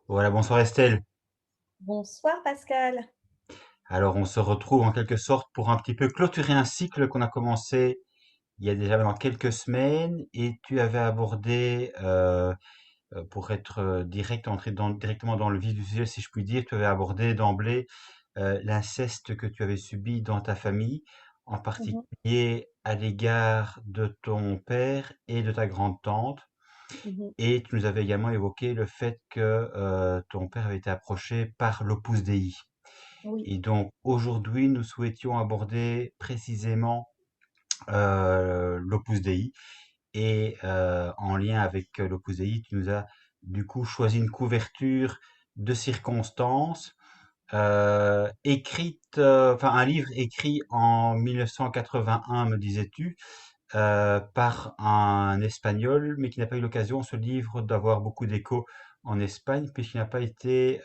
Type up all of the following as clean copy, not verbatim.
Voilà, bonsoir Estelle. Bonsoir Pascal. Alors on se retrouve en quelque sorte pour un petit peu clôturer un cycle qu'on a commencé il y a déjà maintenant quelques semaines et tu avais abordé, pour être direct, entrer directement dans le vif du sujet si je puis dire, tu avais abordé d'emblée l'inceste que tu avais subi dans ta famille, en Mhm, particulier à l'égard de ton père et de ta grande-tante. mhm. Et tu nous avais également évoqué le fait que ton père avait été approché par l'Opus Dei. Oui. Et donc aujourd'hui, nous souhaitions aborder précisément l'Opus Dei. Et en lien avec l'Opus Dei, tu nous as du coup choisi une couverture de circonstances écrite, enfin un livre écrit en 1981, me disais-tu, par un Espagnol, mais qui n'a pas eu l'occasion, ce livre, d'avoir beaucoup d'écho en Espagne, puisqu'il n'a pas été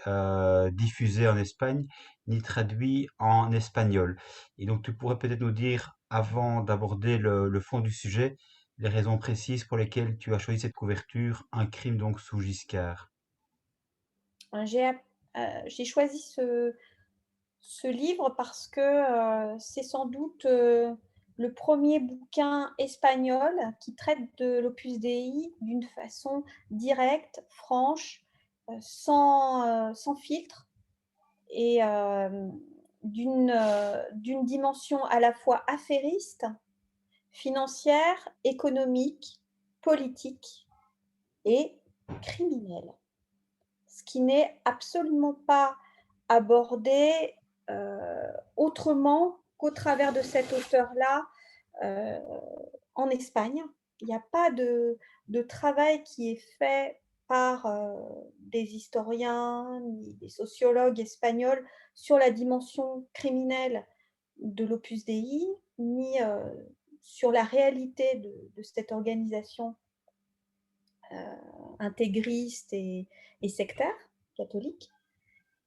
diffusé en Espagne, ni traduit en espagnol. Et donc, tu pourrais peut-être nous dire, avant d'aborder le fond du sujet, les raisons précises pour lesquelles tu as choisi cette couverture, Un crime donc sous Giscard. J'ai j'ai choisi ce livre parce que c'est sans doute le premier bouquin espagnol qui traite de l'Opus Dei d'une façon directe, franche, sans filtre et d'une dimension à la fois affairiste, financière, économique, politique et criminelle. Ce qui n'est absolument pas abordé autrement qu'au travers de cet auteur-là euh, en Espagne. Il n'y a pas de travail qui est fait par des historiens ni des sociologues espagnols sur la dimension criminelle de l'Opus Dei, ni sur la réalité de cette organisation intégriste et sectaire catholique.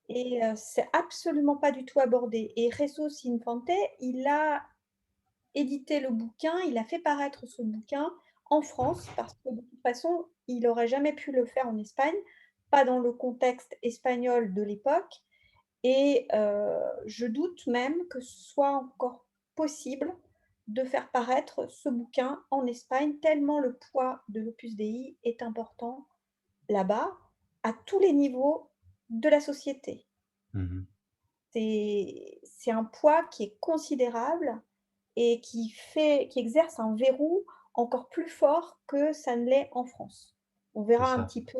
Et c'est absolument pas du tout abordé. Et Jesus Infante, il a édité le bouquin, il a fait paraître ce bouquin en France parce que de toute façon, il n'aurait jamais pu le faire en Espagne, pas dans le contexte espagnol de l'époque. Et je doute même que ce soit encore possible de faire paraître ce bouquin en Espagne, tellement le poids de l'Opus Dei est important là-bas, à tous les niveaux de la société. Mhm. C'est un poids qui est considérable et qui exerce un verrou encore plus fort que ça ne l'est en France. On C'est verra un ça. petit peu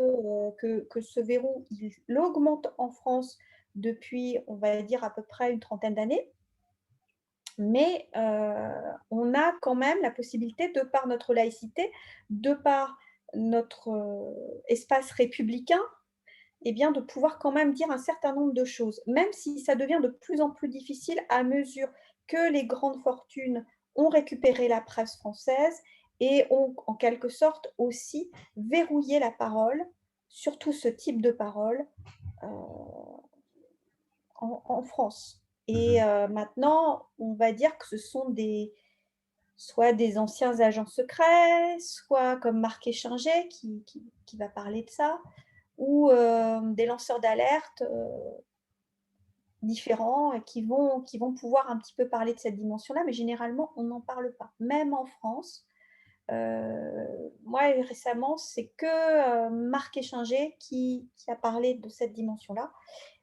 que ce verrou, il augmente en France depuis, on va dire, à peu près une trentaine d'années. Mais on a quand même la possibilité, de par notre laïcité, de par notre espace républicain, eh bien, de pouvoir quand même dire un certain nombre de choses, même si ça devient de plus en plus difficile à mesure que les grandes fortunes ont récupéré la presse française et ont en quelque sorte aussi verrouillé la parole, surtout ce type de parole, euh, en France. Et Mhm. maintenant, on va dire que ce sont soit des anciens agents secrets, soit comme Marc Échinger qui va parler de ça, ou des lanceurs d'alerte différents et qui vont pouvoir un petit peu parler de cette dimension-là, mais généralement, on n'en parle pas. Même en France, moi, récemment, c'est que Marc Échinger qui a parlé de cette dimension-là,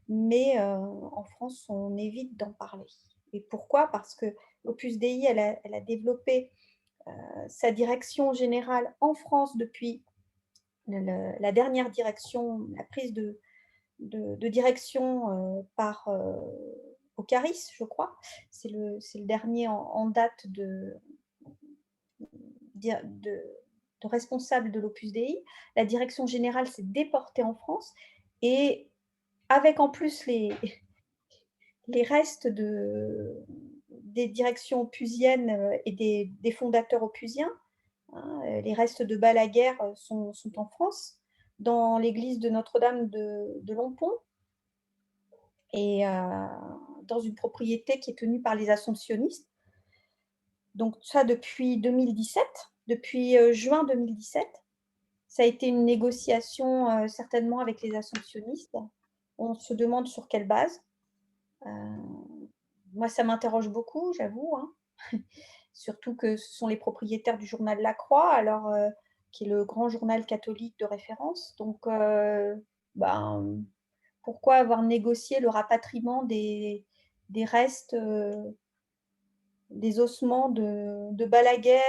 mais en France, on évite d'en parler. Et pourquoi? Parce que l'Opus Dei, elle a développé sa direction générale en France depuis la dernière direction, la prise de direction par Ocaris, je crois. C'est le dernier en date de, de responsable de l'Opus Dei. La direction générale s'est déportée en France et avec en plus les restes des directions opusiennes et des fondateurs opusiens, hein, les restes de Balaguer sont en France, dans l'église de Notre-Dame de Lompont, et dans une propriété qui est tenue par les assomptionnistes. Donc ça depuis 2017, depuis juin 2017. Ça a été une négociation, certainement avec les ascensionnistes. On se demande sur quelle base. Heu, Moi, ça m'interroge beaucoup, j'avoue, hein. Surtout que ce sont les propriétaires du journal La Croix, alors, qui est le grand journal catholique de référence. Donc, ben, pourquoi avoir négocié le rapatriement des restes, des ossements de Balaguer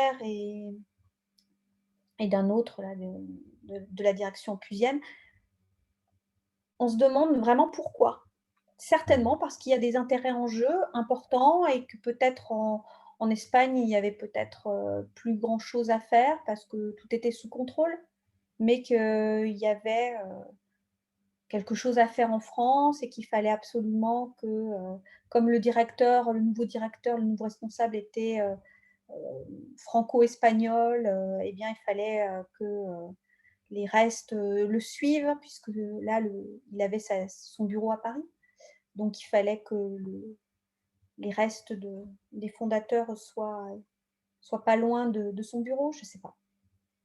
et d'un autre là de la direction puisienne? On se demande vraiment pourquoi. Mmh. Certainement parce qu'il y a des intérêts en jeu importants et que peut-être en Espagne, il y avait peut-être, plus grand chose à faire parce que tout était sous contrôle, mais qu'il y avait, quelque chose à faire en France et qu'il fallait absolument que, comme le nouveau directeur, le nouveau responsable était, franco-espagnol, et bien il fallait, que, les restes, le suivent puisque là il avait son bureau à Paris. Donc il fallait que les restes des fondateurs soient pas loin de son bureau, je ne sais pas.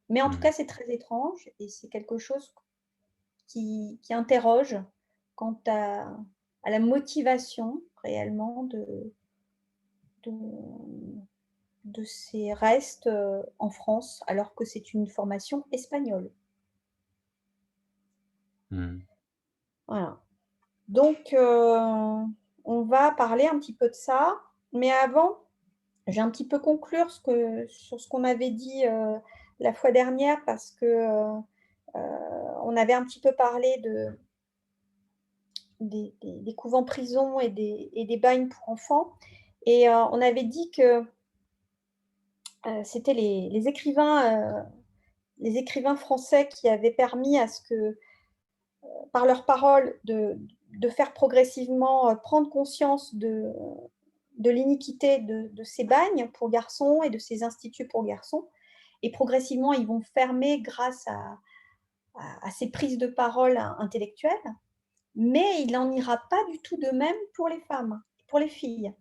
Mais en tout Mmh. cas, c'est très étrange et c'est quelque chose qui interroge quant à la motivation réellement de de ces restes, en France, alors que c'est une formation espagnole. Mmh. Voilà. Donc on va parler un petit peu de ça, mais avant, je vais un petit peu conclure sur ce qu'on avait dit, la fois dernière parce que, on avait un petit peu parlé des couvents-prisons et des bagnes pour enfants et on avait dit que, c'était les écrivains français qui avaient permis à ce que, par leurs paroles, de faire progressivement, prendre conscience de l'iniquité de ces bagnes pour garçons et de ces instituts pour garçons et progressivement, ils vont fermer grâce à ces prises de parole intellectuelles, mais il n'en ira pas du tout de même pour les femmes, pour les filles,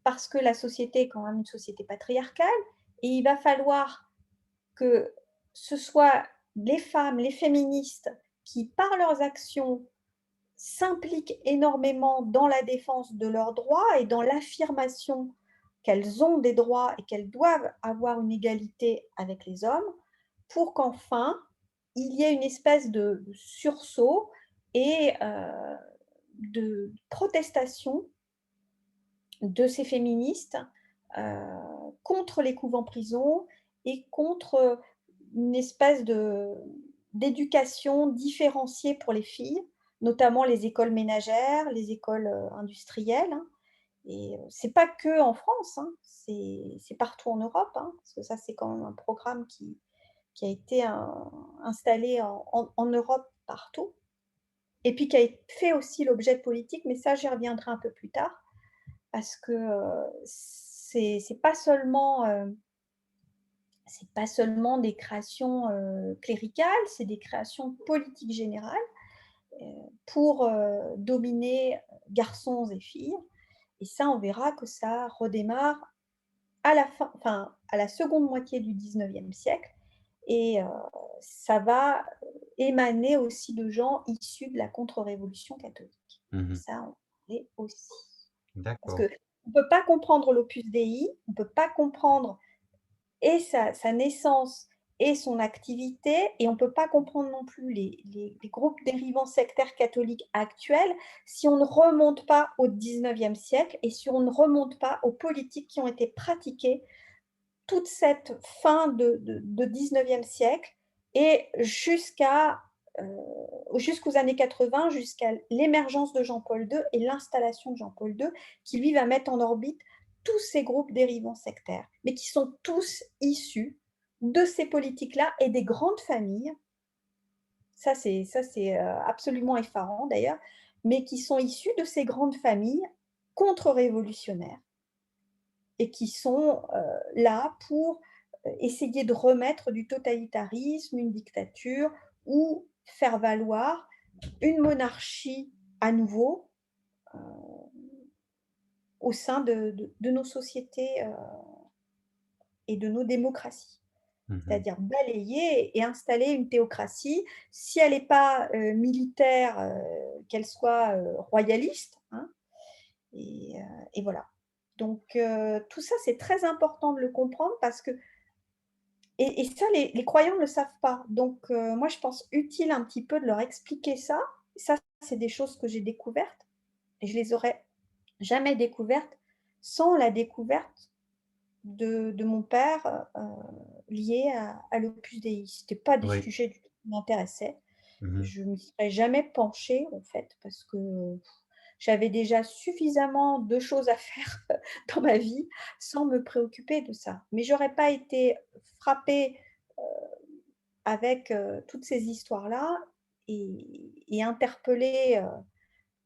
parce que la société est quand même une société patriarcale et il va falloir que ce soit les femmes, les féministes qui, par leurs actions, s'impliquent énormément dans la défense de leurs droits et dans l'affirmation qu'elles ont des droits et qu'elles doivent avoir une égalité avec les hommes, pour qu'enfin, il y ait une espèce de sursaut et de protestation de ces féministes, contre les couvents-prisons et contre une espèce d'éducation différenciée pour les filles, notamment les écoles ménagères, les écoles, industrielles, hein. Et c'est pas que en France, hein, c'est partout en Europe, hein, parce que ça, c'est quand même un programme qui a été installé en Europe partout et puis qui a fait aussi l'objet de politiques, mais ça, j'y reviendrai un peu plus tard parce que, c'est pas seulement des créations, cléricales, c'est des créations politiques générales, heu, pour, dominer garçons et filles et ça, on verra que ça redémarre à la fin enfin, à la seconde moitié du 19e siècle et ça va émaner aussi de gens issus de la contre-révolution catholique. Mmh. Ça, on l'est aussi. Parce D'accord. qu'on ne peut pas comprendre l'Opus Dei, on ne peut pas comprendre et sa naissance et son activité et on ne peut pas comprendre non plus les groupes dérivants sectaires catholiques actuels si on ne remonte pas au 19e siècle et si on ne remonte pas aux politiques qui ont été pratiquées toute cette fin de 19e siècle et jusqu'aux années 80, jusqu'à l'émergence de Jean-Paul II et l'installation de Jean-Paul II, qui lui va mettre en orbite tous ces groupes dérivants sectaires, mais qui sont tous issus de ces politiques-là et des grandes familles. Ça c'est absolument effarant d'ailleurs, mais qui sont issus de ces grandes familles contre-révolutionnaires et qui sont là pour essayer de remettre du totalitarisme, une dictature ou faire valoir une monarchie à nouveau au sein de nos sociétés et de nos démocraties. Mmh. c'est-à-dire balayer et installer une théocratie. Si elle n'est pas militaire, qu'elle soit royaliste, hein, et voilà. Donc, tout ça, c'est très important de le comprendre parce que et ça, les croyants ne le savent pas. Donc, moi, je pense utile un petit peu de leur expliquer ça. Ça, c'est des choses que j'ai découvertes et je les aurais jamais découvertes sans la découverte de mon père, liée à l'Opus Dei. C'était pas des Oui. sujets du tout qui m'intéressaient. Mmh. Je m'y serais jamais penchée, en fait, parce que j'avais déjà suffisamment de choses à faire dans ma vie sans me préoccuper de ça. Mais j'aurais pas été frappée, heu, avec, toutes ces histoires-là et interpellée,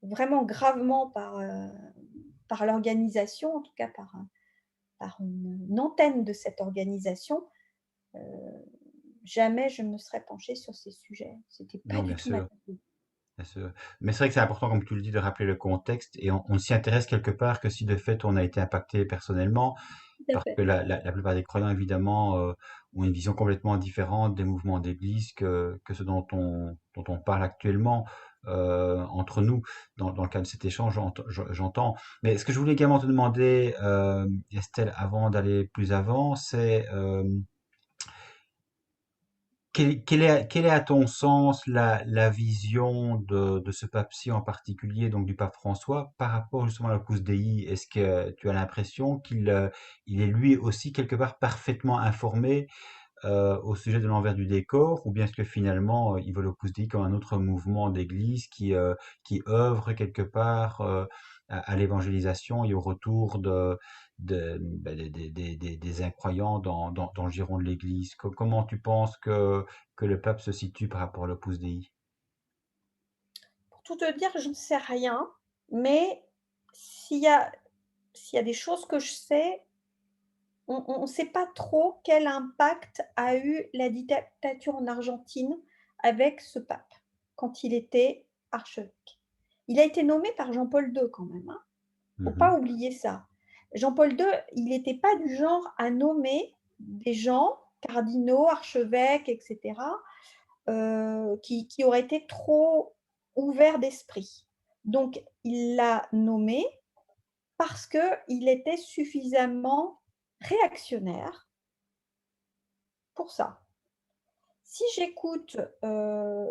vraiment gravement par l'organisation, en tout cas par une antenne de cette organisation, heu, jamais je me serais penchée sur ces sujets. C'était pas Non, du bien tout ma sûr. tasse de thé. Bien sûr. Mais c'est vrai que c'est important, comme tu le dis, de rappeler le contexte et on s'y intéresse quelque part que si de fait on a été impacté personnellement, Tout à parce que fait. la plupart des croyants, évidemment, ont une vision complètement différente des mouvements d'église que ce dont on parle actuellement entre nous, dans le cadre de cet échange, j'entends. Mais ce que je voulais également te demander, Estelle, avant d'aller plus avant, c'est quelle est à ton sens la vision de ce pape-ci en particulier, donc du pape François, par rapport justement à l'Opus Dei? Est-ce que tu as l'impression il est lui aussi quelque part parfaitement informé au sujet de l'envers du décor, ou bien est-ce que finalement il voit l'Opus Dei comme un autre mouvement d'église qui œuvre quelque part à l'évangélisation et au retour des incroyants dans le giron de l'Église? Comment tu penses que le pape se situe par rapport à l'Opus Dei? Pour tout te dire, j'en sais rien, mais s'il y a s'il y a des choses que je sais, on ne sait pas trop quel impact a eu la dictature en Argentine avec ce pape, quand il était archevêque. Il a été nommé par Jean-Paul II quand même, hein. Faut Mhm. pas oublier ça. Jean-Paul II, il n'était pas du genre à nommer des gens, cardinaux, archevêques, et cetera, qui auraient été trop ouverts d'esprit. Donc il l'a nommé parce qu'il était suffisamment réactionnaire pour ça. Si j'écoute,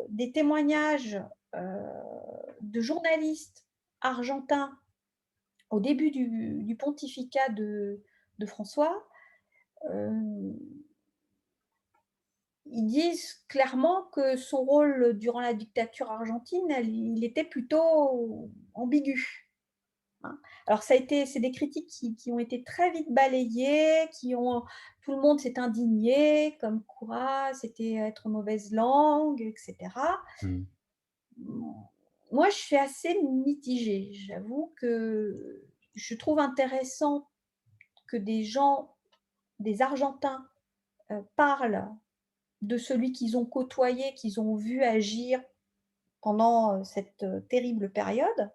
des témoignages, heu, de journalistes argentins au début du pontificat de François, hem, ils disent clairement que son rôle durant la dictature argentine, il était plutôt ambigu, hein. Alors c'est des critiques qui ont été très vite balayées, tout le monde s'est indigné, comme quoi c'était être mauvaise langue, et cetera. Mhm. Moi, je suis assez mitigée. J'avoue que je trouve intéressant que des gens, des Argentins, parlent de celui qu'ils ont côtoyé, qu'ils ont vu agir pendant, cette, terrible période,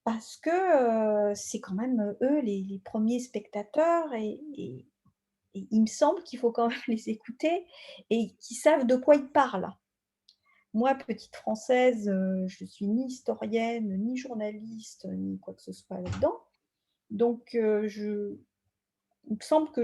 parce que, c'est quand même, eux les 1ers spectateurs et il me semble qu'il faut quand même les écouter et qu'ils savent de quoi ils parlent. Moi, petite Française, je suis ni historienne, ni journaliste, ni quoi que ce soit là-dedans. Donc, il me semble que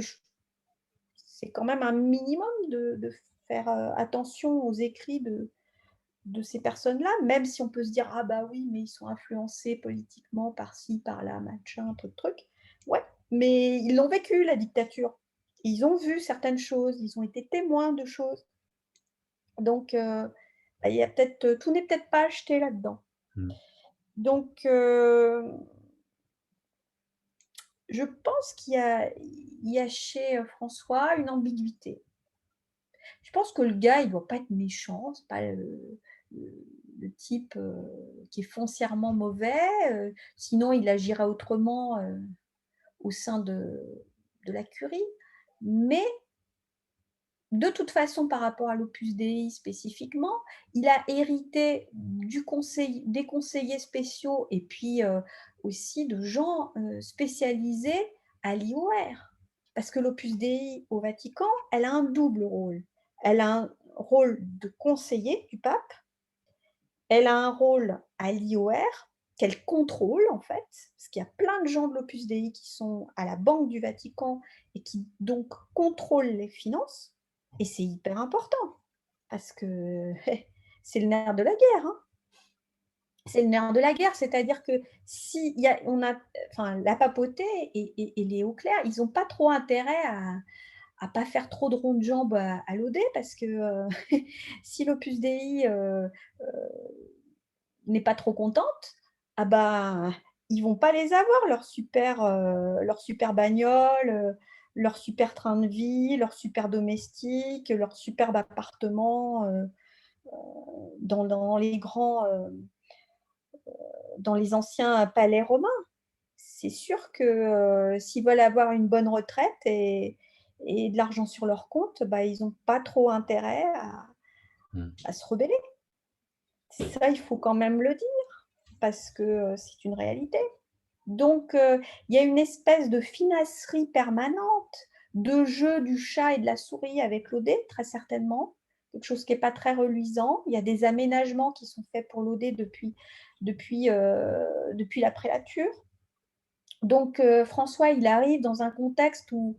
c'est quand même un minimum de faire, attention aux écrits de ces personnes-là, même si on peut se dire: «Ah bah oui, mais ils sont influencés politiquement par ci, par là, machin, truc». Ouais, mais ils l'ont vécu la dictature. Ils ont vu certaines choses, ils ont été témoins de choses. Donc, bah, il y a peut-être, tout n'est peut-être pas acheté là-dedans. Mhm. Donc, je pense qu'il y a chez, François une ambiguïté. Je pense que le gars, il doit pas être méchant, c'est pas le type, qui est foncièrement mauvais, sinon il agirait autrement, au sein de la curie. Mais de toute façon, par rapport à l'Opus Dei spécifiquement, il a hérité des conseillers spéciaux et puis, aussi de gens, spécialisés à l'IOR. parce que l'Opus Dei au Vatican, elle a un double rôle. Elle a un rôle de conseiller du pape, elle a un rôle à l'IOR qu'elle contrôle en fait, parce qu'il y a plein de gens de l'Opus Dei qui sont à la Banque du Vatican et qui donc contrôlent les finances, et c'est hyper important parce que c'est le nerf de la guerre, hein. C'est le nerf de la guerre, c'est-à-dire que si y a, on a, enfin, la papauté et les hauts clercs, ils n'ont pas trop intérêt à pas faire trop de ronds de jambes à l'OD parce que si l'Opus Dei n'est pas trop contente, ah bah, ils vont pas les avoir, leurs super bagnoles, leurs super train de vie, leurs super domestiques, leurs superbes appartements dans les grands, dans les anciens palais romains. C'est sûr que s'ils veulent avoir une bonne retraite et de l'argent sur leur compte, bah, ils n'ont pas trop intérêt Mmh. à se rebeller. Ça, il faut quand même le dire, parce que c'est une réalité. Donc, il y a une espèce de finasserie permanente, de jeu du chat et de la souris avec l'OD, très certainement. Quelque chose qui n'est pas très reluisant. Il y a des aménagements qui sont faits pour l'OD depuis la prélature. Donc, François, il arrive dans un contexte où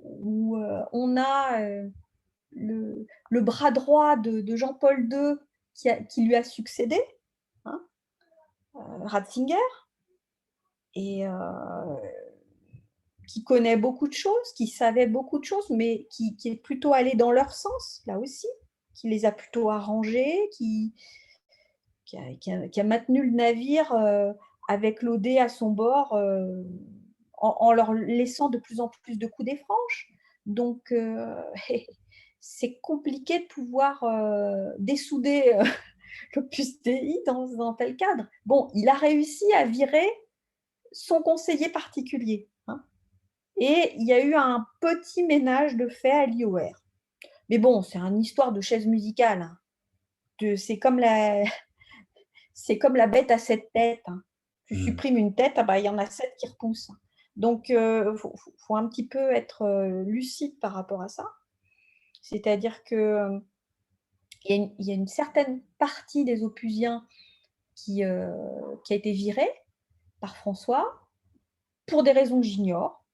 on a le bras droit de Jean-Paul II qui lui a succédé, hein, Ratzinger, et qui connaît beaucoup de choses, qui savait beaucoup de choses, mais qui est plutôt allé dans leur sens, là aussi, qui les a plutôt arrangés, qui a maintenu le navire avec l'OD à son bord en leur laissant de plus en plus de coups des franches. Donc, c'est compliqué de pouvoir dessouder l'Opus Dei dans tel cadre. Bon, il a réussi à virer son conseiller particulier, hein, et il y a eu un petit ménage de fait à l'IOR. Mais bon, c'est une histoire de chaise musicale, hein. C'est comme c'est comme la bête à 7 têtes, hein. Tu Mmh. supprimes une tête, ah bah, il y en a 7 qui repoussent. Donc, faut un petit peu être lucide par rapport à ça. C'est-à-dire que il y a une certaine partie des Opusiens qui a été virée par François pour des raisons que j'ignore.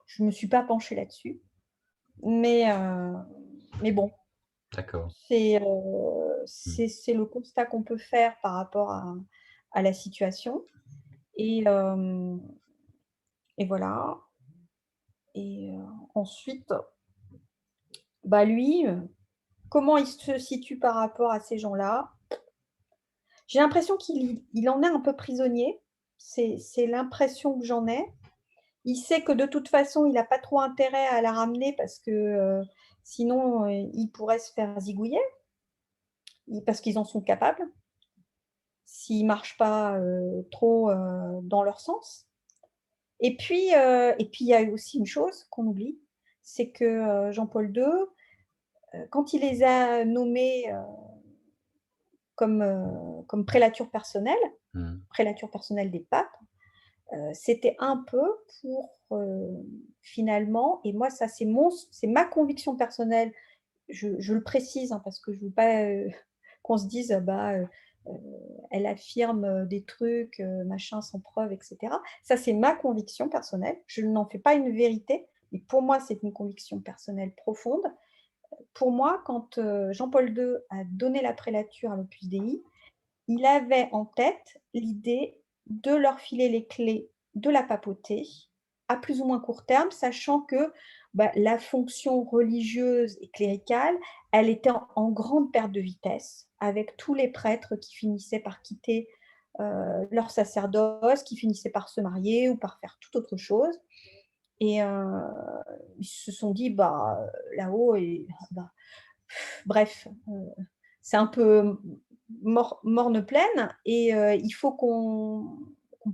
Je ne me suis pas penchée là-dessus. Mais, mais bon, D'accord. c'est Mmh. c'est le constat qu'on peut faire par rapport à la situation. Et, et voilà. Et ensuite, bah lui, comment il se situe par rapport à ces gens-là? J'ai l'impression qu'il en est un peu prisonnier. C'est l'impression que j'en ai. Il sait que de toute façon, il n'a pas trop intérêt à la ramener parce que sinon, il pourrait se faire zigouiller, parce qu'ils en sont capables, s'ils ne marchent pas trop dans leur sens. Et puis, il y a aussi une chose qu'on oublie, c'est que Jean-Paul II, quand il les a nommés comme Mmh. prélature personnelle des papes, c'était un peu pour finalement, et moi ça c'est ma conviction personnelle, je le précise, hein, parce que je ne veux pas qu'on se dise ah bah elle affirme des trucs machin sans preuve, etc. Ça c'est ma conviction personnelle, je n'en fais pas une vérité, mais pour moi c'est une conviction personnelle profonde. Pour moi, quand Jean-Paul II a donné la prélature à l'Opus Dei, il avait en tête l'idée de leur filer les clés de la papauté à plus ou moins court terme, sachant que bah, la fonction religieuse et cléricale, elle était en grande perte de vitesse, avec tous les prêtres qui finissaient par quitter leur sacerdoce, qui finissaient par se marier ou par faire toute autre chose. Et ils se sont dit, bah, là-haut, et, bah, bref, c'est un peu morne pleine, et il faut qu'on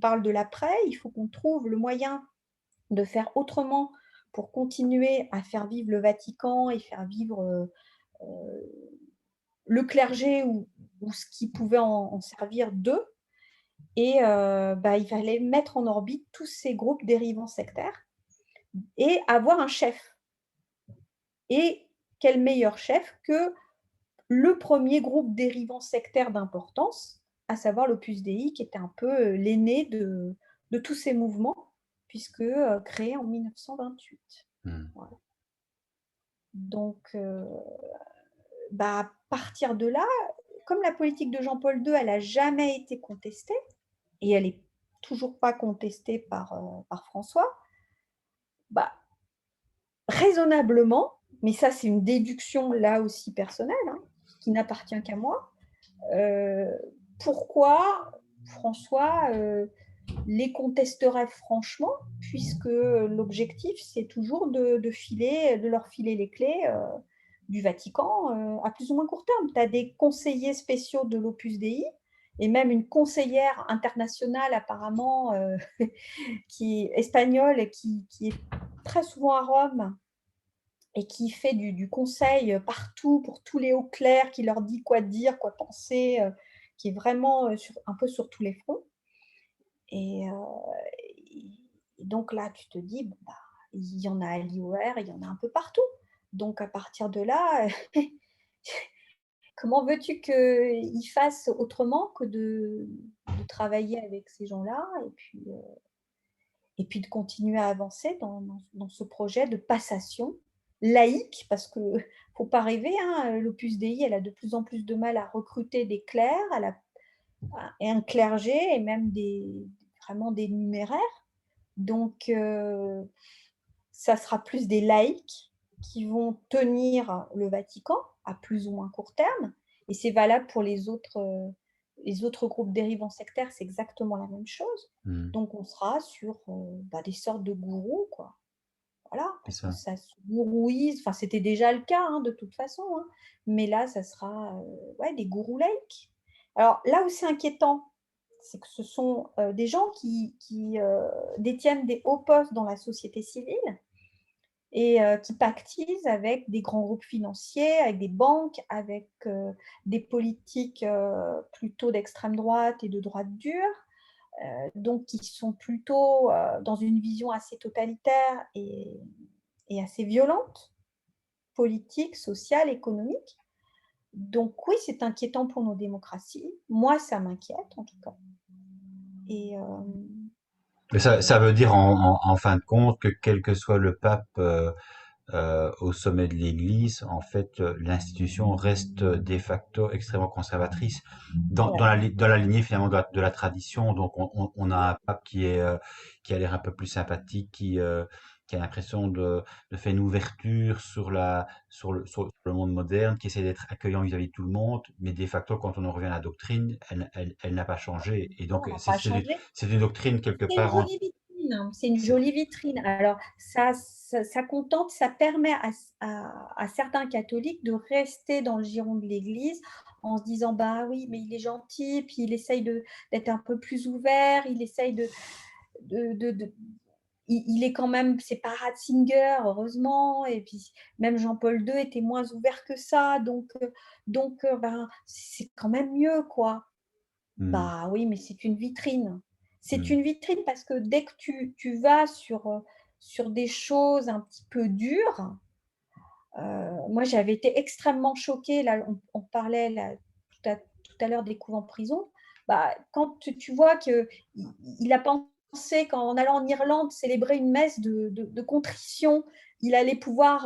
parle de l'après, il faut qu'on trouve le moyen de faire autrement pour continuer à faire vivre le Vatican et faire vivre le clergé ou ce qui pouvait en servir d'eux. Et bah, il fallait mettre en orbite tous ces groupes dérivants sectaires. et avoir un chef. Et quel meilleur chef que le premier groupe dérivant sectaire d'importance, à savoir l'Opus Dei, qui était un peu l'aîné de tous ces mouvements, puisque créé en 1928. Mmh. Voilà. Donc, bah, à partir de là, comme la politique de Jean-Paul II, elle n'a jamais été contestée, et elle n'est toujours pas contestée par François, bah, raisonnablement, mais ça c'est une déduction là aussi personnelle, hein, qui n'appartient qu'à moi, euh, pourquoi François les contesterait franchement, puisque l'objectif c'est toujours de leur filer les clés du Vatican à plus ou moins court terme. Tu as des conseillers spéciaux de l'Opus Dei et même une conseillère internationale apparemment qui est espagnole et qui est très souvent à Rome et qui fait du conseil partout pour tous les hauts clercs, qui leur dit quoi dire, quoi penser, qui est vraiment un peu sur tous les fronts. Et, donc là, tu te dis, bon, bah, il y en a à l'IOR, il y en a un peu partout. Donc à partir de là, comment veux-tu qu'ils fassent autrement que de travailler avec ces gens-là et puis de continuer à avancer dans ce projet de passation laïque, parce que faut pas rêver, hein, l'Opus Dei, elle a de plus en plus de mal à recruter des clercs, et un clergé, et même vraiment des numéraires. Donc, ça sera plus des laïcs qui vont tenir le Vatican à plus ou moins court terme, et c'est valable pour les autres groupes dérivants sectaires, c'est exactement la même chose. Mmh. Donc on sera sur des sortes de gourous, quoi. Voilà, C'est parce que ça. ça se gourouise, enfin c'était déjà le cas de toute façon, hein, mais là ça sera ouais, des gourous laïcs. Alors là où c'est inquiétant, c'est que ce sont des gens qui détiennent des hauts postes dans la société civile et qui pactisent avec des grands groupes financiers, avec des banques, avec des politiques plutôt d'extrême droite et de droite dure, donc qui sont plutôt dans une vision assez totalitaire et assez violente, politique, sociale, économique. Donc oui, c'est inquiétant pour nos démocraties. Moi, ça m'inquiète en tout cas. Et Mais ça veut dire en fin de compte que quel que soit le pape au sommet de l'Église, en fait, l'institution reste de facto extrêmement conservatrice ouais. dans la lignée finalement de la tradition. Donc, on a un pape qui a l'air un peu plus sympathique, qui a l'impression de faire une ouverture sur le monde moderne, qui essaie d'être accueillant vis-à-vis de tout le monde, mais de facto, quand on en revient à la doctrine, elle n'a pas changé. Et Non, on donc, n'a pas changé. c'est une doctrine quelque C'est une part jolie vitrine, hein. C'est une c'est- jolie vitrine. Alors, ça contente, ça permet à certains catholiques de rester dans le giron de l'Église en se disant, bah oui, mais il est gentil, puis il essaye d'être un peu plus ouvert, il essaye de il est quand même, c'est pas Ratzinger, heureusement, et puis même Jean-Paul II était moins ouvert que ça, donc ben, c'est quand même mieux, quoi. Hmm, Bah oui, mais c'est une vitrine. C'est hmm. une vitrine parce que dès que tu vas sur des choses un petit peu dures, moi j'avais été extrêmement choquée, là on parlait là, tout à l'heure des coups en prison, bah, quand tu vois qu'il a pensé qu'en allant en Irlande célébrer une messe de contrition, il allait pouvoir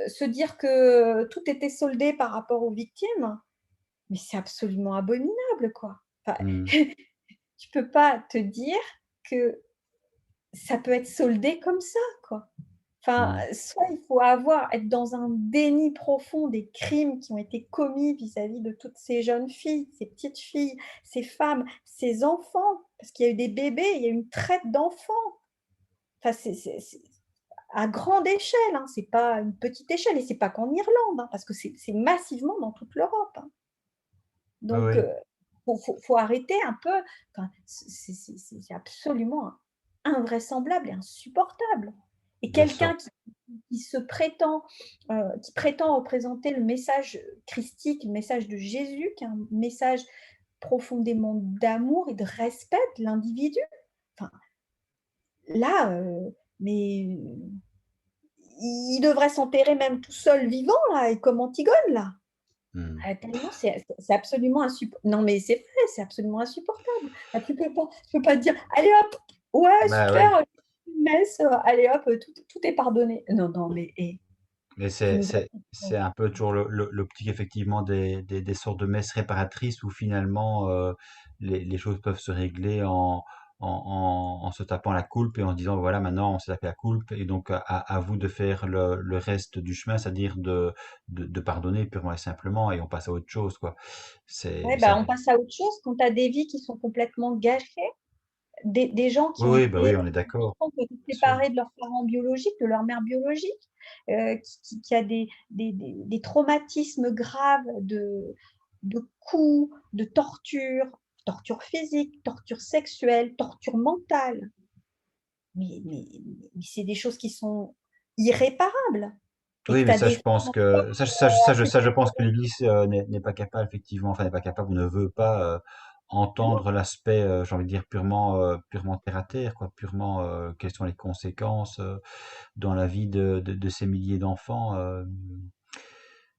se dire que tout était soldé par rapport aux victimes, mais c'est absolument abominable, quoi. Enfin, Hmm. tu peux pas te dire que ça peut être soldé comme ça, quoi. Enfin, Hmm. soit il faut être dans un déni profond des crimes qui ont été commis vis-à-vis de toutes ces jeunes filles, ces petites filles, ces femmes, ces enfants, parce qu'il y a eu des bébés, il y a eu une traite d'enfants. Enfin, c'est à grande échelle, hein, c'est pas une petite échelle, et c'est pas qu'en Irlande, hein, parce que c'est massivement dans toute l'Europe, hein. Oui, Donc, oui, faut arrêter un peu. Enfin, c'est absolument invraisemblable et insupportable. Et bien sûr. quelqu'un qui prétend représenter le message christique, le message de Jésus, qui est un message profondément d'amour et de respect de l'individu. Enfin, là, mais il devrait s'enterrer même tout seul vivant, là, et comme Antigone, là. Hmm. Ah, tellement, c'est absolument insupportable. Non, mais c'est vrai, c'est absolument insupportable. Ah, tu peux pas te dire, allez hop, ouais, Bah ouais. super, une messe, allez hop, tout est pardonné. Non, non, mais Mais tu c'est, nous c'est, as. c'est un peu toujours l'optique effectivement des sortes de messes réparatrices où finalement les choses peuvent se régler en se tapant la coulpe et en se disant voilà maintenant on s'est tapé la coulpe et donc à vous de faire le reste du chemin, c'est-à-dire de pardonner purement et simplement et on passe à autre chose quoi. Ouais, C'est bah, on passe à autre chose quand tu as des vies qui sont complètement gâchées, des gens qui oui, ont oui, bah été oui, on est d'accord, bien sûr. séparés de leurs parents biologiques, de leur mère biologique, qui a des traumatismes graves de coups, de torture physique, torture sexuelle, torture mentale. Mais c'est des choses qui sont irréparables. Et Oui, que tu mais as ça, je des pense femmes que ça, je pense que l'Église n'est pas capable effectivement, enfin n'est pas capable ou ne veut pas entendre l'aspect, j'ai envie de dire purement terre à terre, quoi, purement quelles sont les conséquences dans la vie de ces milliers d'enfants.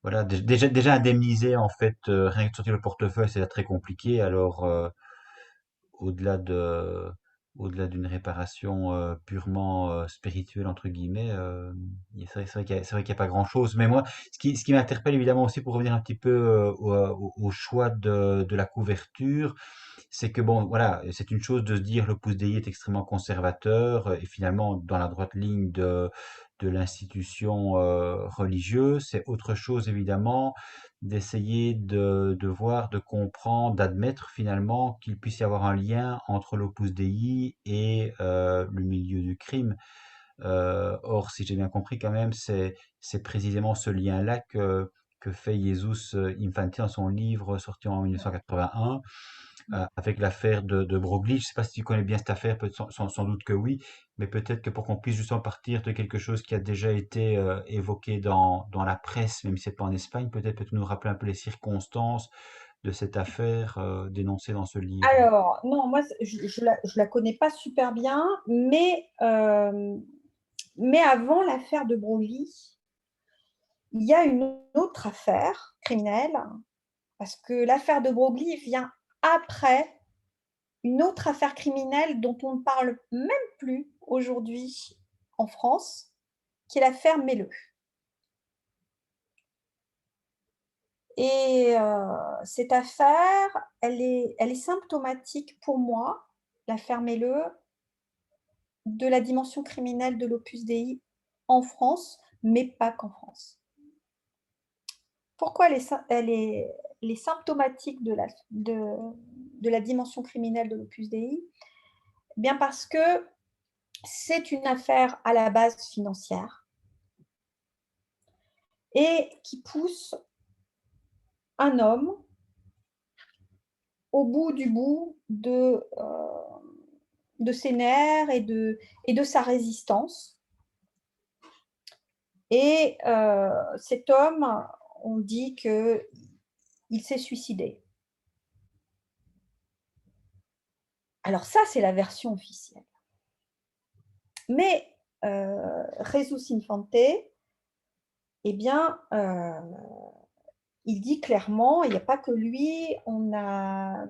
Voilà, déjà indemniser en fait, rien que de sortir le portefeuille, c'est très compliqué. Alors au-delà de au-delà d'une réparation purement spirituelle entre guillemets, c'est vrai c'est vrai qu'il n'y a pas grand-chose. Mais moi, ce qui m'interpelle évidemment aussi pour revenir un petit peu au choix de la couverture, c'est que bon, voilà, c'est une chose de se dire l'Opus Dei est extrêmement conservateur et finalement dans la droite ligne de l'institution religieuse. C'est autre chose évidemment d'essayer de voir, de comprendre, d'admettre finalement qu'il puisse y avoir un lien entre l'Opus Dei et le milieu du crime. Or, si j'ai bien compris quand même, c'est précisément ce lien-là que fait Jesus Infante dans son livre sorti en 1981 avec l'affaire de Broglie. Je ne sais pas si tu connais bien cette affaire, sans doute que oui, mais peut-être que pour qu'on puisse justement partir de quelque chose qui a déjà été évoqué dans la presse, même si c'est pas en Espagne, peut-être peux-tu nous rappeler un peu les circonstances de cette affaire dénoncée dans ce livre. Alors, non, moi, je la connais pas super bien, mais avant l'affaire de Broglie, il y a une autre affaire criminelle, parce que l'affaire de Broglie vient après une autre affaire criminelle dont on ne parle même plus aujourd'hui en France, qui est l'affaire Melleux. Et cette affaire, elle est symptomatique pour moi, l'affaire Melleux, de la dimension criminelle de l'Opus Dei en France, mais pas qu'en France. Pourquoi elle est symptomatique de la dimension criminelle de l'Opus Dei? Bien parce que c'est une affaire à la base financière et qui pousse un homme au bout du bout de ses nerfs et de sa résistance. Et cet homme, on dit qu'il s'est suicidé. Alors ça, c'est la version officielle. Mais Jesus Infante, eh bien, il dit clairement, il n'y a pas que lui, on a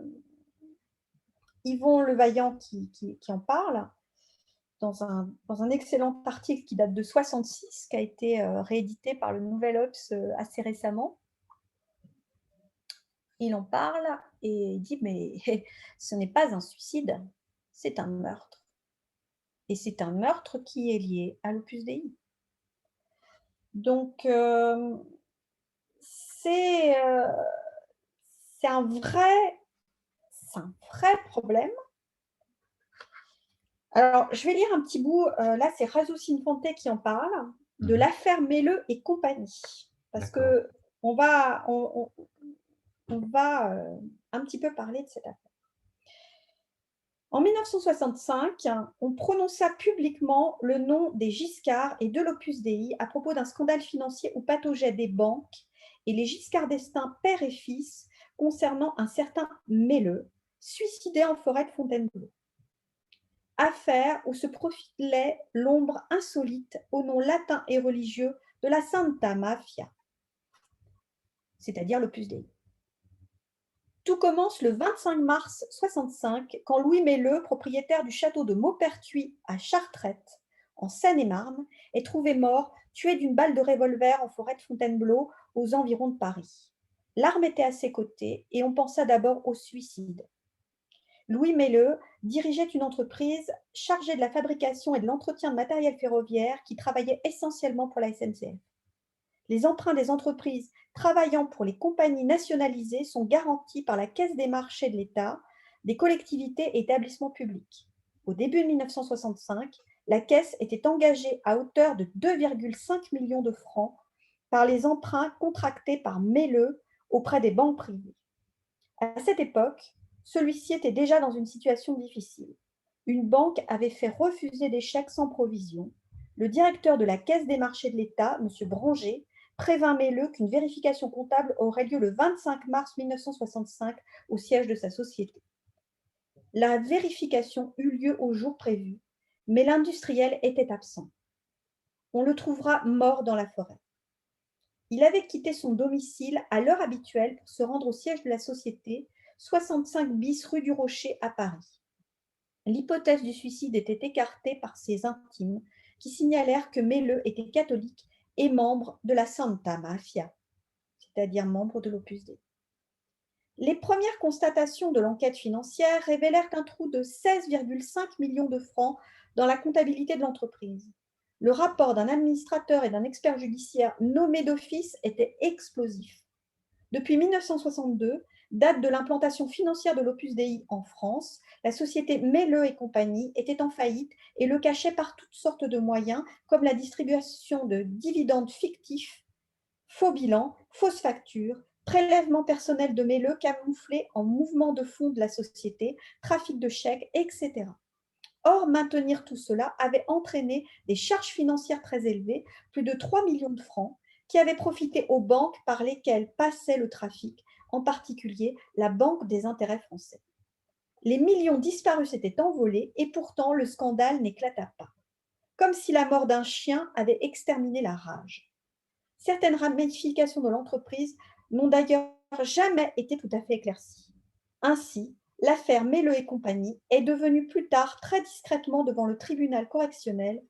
Yvon Levaillant qui en parle dans un excellent article qui date de 66, qui a été réédité par le Nouvel Obs assez récemment. Il en parle et il dit, mais ce n'est pas un suicide, c'est un meurtre. Et c'est un meurtre qui est lié à l'Opus Dei. Donc, c'est c'est un vrai, c'est un vrai problème. Alors, je vais lire un petit bout. Là, c'est Jesus Infante qui en parle, de Mhm. l'affaire Melleux et compagnie. Parce D'accord. qu'on va, on va un petit peu parler de cette affaire. En 1965, on prononça publiquement le nom des Giscard et de l'Opus Dei à propos d'un scandale financier où pataugeaient des banques et les Giscard d'Estaing, père et fils, concernant un certain Melleux, suicidé en forêt de Fontainebleau. affaire où se profilait l'ombre insolite au nom latin et religieux de la Santa Mafia, c'est-à-dire l'Opus Dei. Tout commence le 25 mars 65, quand Louis Melleux, propriétaire du château de Maupertuis à Chartrette, en Seine-et-Marne, est trouvé mort, tué d'une balle de revolver en forêt de Fontainebleau, aux environs de Paris. L'arme était à ses côtés et on pensa d'abord au suicide. Louis Melleux dirigeait une entreprise chargée de la fabrication et de l'entretien de matériel ferroviaire qui travaillait essentiellement pour la SNCF. Les emprunts des entreprises travaillant pour les compagnies nationalisées sont garantis par la Caisse des marchés de l'État, des collectivités et établissements publics. Au début de 1965, la Caisse était engagée à hauteur de 2,5 millions de francs par les emprunts contractés par Melleux auprès des banques privées. À cette époque, celui-ci était déjà dans une situation difficile. Une banque avait fait refuser des chèques sans provision. Le directeur de la Caisse des marchés de l'État, M. Branger, prévint Melleux qu'une vérification comptable aurait lieu le 25 mars 1965 au siège de sa société. La vérification eut lieu au jour prévu, mais l'industriel était absent. On le trouvera mort dans la forêt. Il avait quitté son domicile à l'heure habituelle pour se rendre au siège de la société, 65 bis rue du Rocher à Paris. L'hypothèse du suicide était écartée par ses intimes, qui signalèrent que Melleux était catholique et membre de la Santa Mafia, c'est-à-dire membre de l'Opus Dei. Les premières constatations de l'enquête financière révélèrent un trou de 16,5 millions de francs dans la comptabilité de l'entreprise. Le rapport d'un administrateur et d'un expert judiciaire nommé d'office était explosif. Depuis 1962, date de l'implantation financière de l'Opus Dei en France, la société Melleux et compagnie était en faillite et le cachait par toutes sortes de moyens, comme la distribution de dividendes fictifs, faux bilans, fausses factures, prélèvements personnels de Melleux camouflés en mouvements de fonds de la société, trafic de chèques, etc. Or, maintenir tout cela avait entraîné des charges financières très élevées, plus de 3 millions de francs, qui avaient profité aux banques par lesquelles passait le trafic, en particulier la Banque des intérêts français. Les millions disparus s'étaient envolés et pourtant le scandale n'éclata pas, comme si la mort d'un chien avait exterminé la rage. Certaines ramifications de l'entreprise n'ont d'ailleurs jamais été tout à fait éclaircies. Ainsi, l'affaire Melleux et compagnie est devenue plus tard très discrètement devant le tribunal correctionnel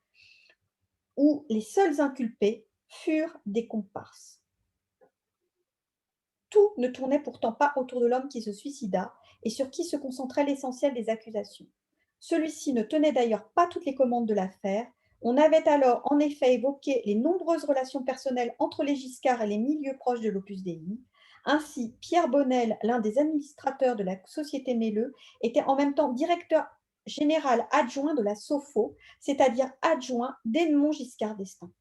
où les seuls inculpés furent des comparses. Tout ne tournait pourtant pas autour de l'homme qui se suicida et sur qui se concentrait l'essentiel des accusations. Celui-ci ne tenait d'ailleurs pas toutes les commandes de l'affaire. On avait alors en effet évoqué les nombreuses relations personnelles entre les Giscard et les milieux proches de l'Opus Dei. Ainsi, Pierre Bonnel, l'un des administrateurs de la société Melleux, était en même temps directeur général adjoint de la SOFO, c'est-à-dire adjoint d'Edmond Giscard d'Estaing.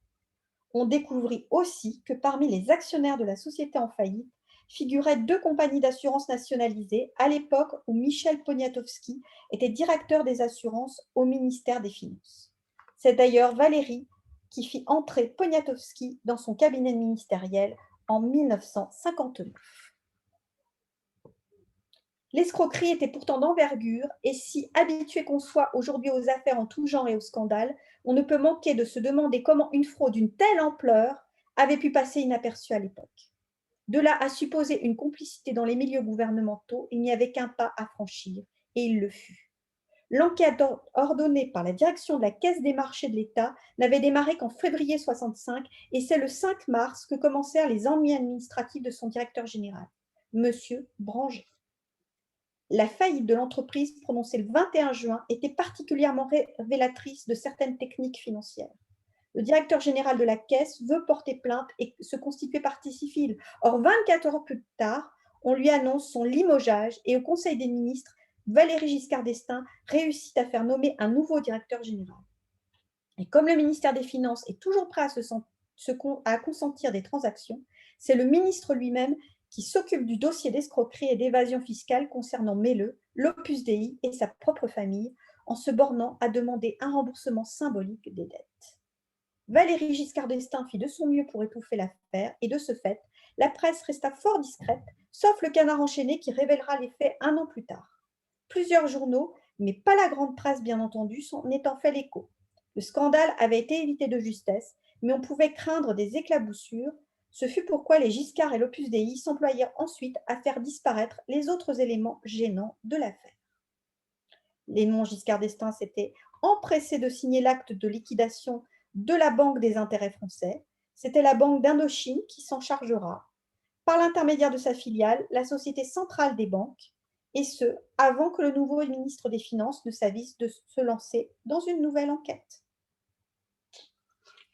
On découvrit aussi que parmi les actionnaires de la société en faillite figuraient 2 compagnies d'assurance nationalisées à l'époque où Michel Poniatowski était directeur des assurances au ministère des Finances. C'est d'ailleurs Valéry qui fit entrer Poniatowski dans son cabinet ministériel en 1959. L'escroquerie était pourtant d'envergure, et si habitué qu'on soit aujourd'hui aux affaires en tout genre et aux scandales, on ne peut manquer de se demander comment une fraude d'une telle ampleur avait pu passer inaperçue à l'époque. De là à supposer une complicité dans les milieux gouvernementaux, il n'y avait qu'un pas à franchir, et il le fut. L'enquête ordonnée par la direction de la Caisse des marchés de l'État n'avait démarré qu'en février 1965, et c'est le 5 mars que commencèrent les ennuis administratifs de son directeur général, M. Branger. La faillite de l'entreprise prononcée le 21 juin était particulièrement révélatrice de certaines techniques financières. Le directeur général de la Caisse veut porter plainte et se constituer partie civile. Or, 24 heures plus tard, on lui annonce son limogeage et au Conseil des ministres, Valéry Giscard d'Estaing réussit à faire nommer un nouveau directeur général. Et comme le ministère des Finances est toujours prêt à consentir des transactions, c'est le ministre lui-même qui s'occupe du dossier d'escroquerie et d'évasion fiscale concernant Melleux, l'Opus Dei et sa propre famille, en se bornant à demander un remboursement symbolique des dettes. Valéry Giscard d'Estaing fit de son mieux pour étouffer l'affaire et de ce fait, la presse resta fort discrète, sauf le Canard enchaîné qui révélera les faits un an plus tard. Plusieurs journaux mais pas la grande presse, bien entendu, s'en étant fait l'écho. Le scandale avait été évité de justesse, mais on pouvait craindre des éclaboussures. Ce fut pourquoi les Giscard et l'Opus Dei s'employèrent ensuite à faire disparaître les autres éléments gênants de l'affaire. Les noms Giscard d'Estaing s'étaient empressés de signer l'acte de liquidation de la Banque des intérêts français. C'était la Banque d'Indochine qui s'en chargera, par l'intermédiaire de sa filiale, la Société centrale des banques, et ce, avant que le nouveau ministre des Finances ne s'avise de se lancer dans une nouvelle enquête.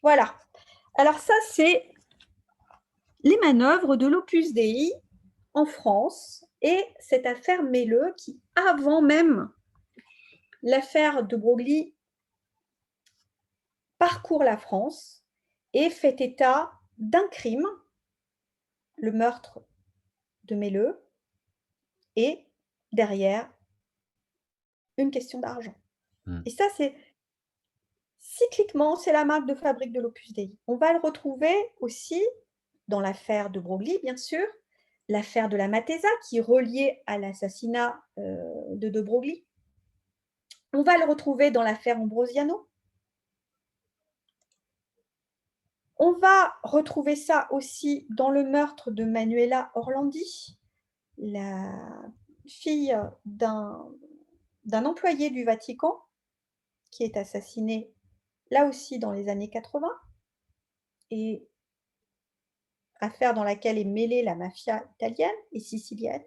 Voilà. Alors ça, c'est les manœuvres de l'Opus Dei en France et cette affaire Melleux qui, avant même l'affaire de Broglie, parcourt la France et fait état d'un crime, le meurtre de Melleux, et derrière, une question d'argent. Mmh. Et ça, c'est cycliquement, c'est la marque de fabrique de l'Opus Dei. On va le retrouver aussi dans l'affaire de Broglie, bien sûr, l'affaire de la Matesa, qui est reliée à l'assassinat de Broglie. On va le retrouver dans l'affaire Ambrosiano. On va retrouver ça aussi dans le meurtre de Manuela Orlandi, la fille d'un employé du Vatican, qui est assassiné là aussi dans les années 80, et affaire dans laquelle est mêlée la mafia italienne et sicilienne.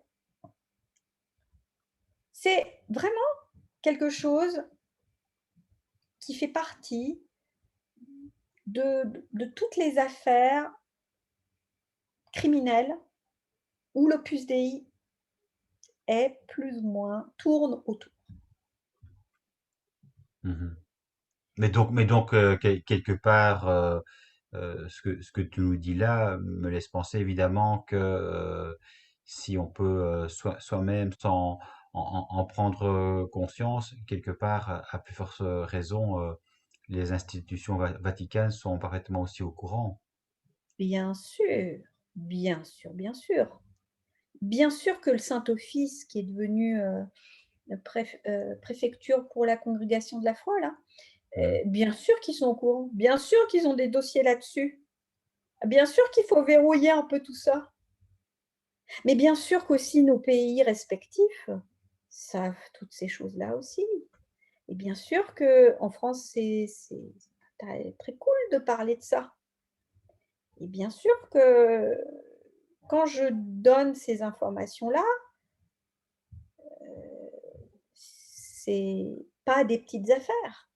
C'est vraiment quelque chose qui fait partie de toutes les affaires criminelles où l'Opus Dei est plus ou moins tourne autour. Mmh. Mais donc, quelque part, ce que tu nous dis là me laisse penser évidemment que si on peut soi-même en prendre conscience, quelque part, à plus forte raison, les institutions vaticanes sont parfaitement aussi au courant. Bien sûr, bien sûr, bien sûr. Bien sûr que le Saint-Office, qui est devenu préfecture pour la congrégation de la foi, là, Mm. bien sûr qu'ils sont au courant, bien sûr qu'ils ont des dossiers là-dessus, bien sûr qu'il faut verrouiller un peu tout ça. Mais bien sûr qu'aussi nos pays respectifs savent toutes ces choses-là aussi. Et bien sûr qu'en France, c'est très cool de parler de ça. Et bien sûr que quand je donne ces informations-là, c'est pas des petites affaires.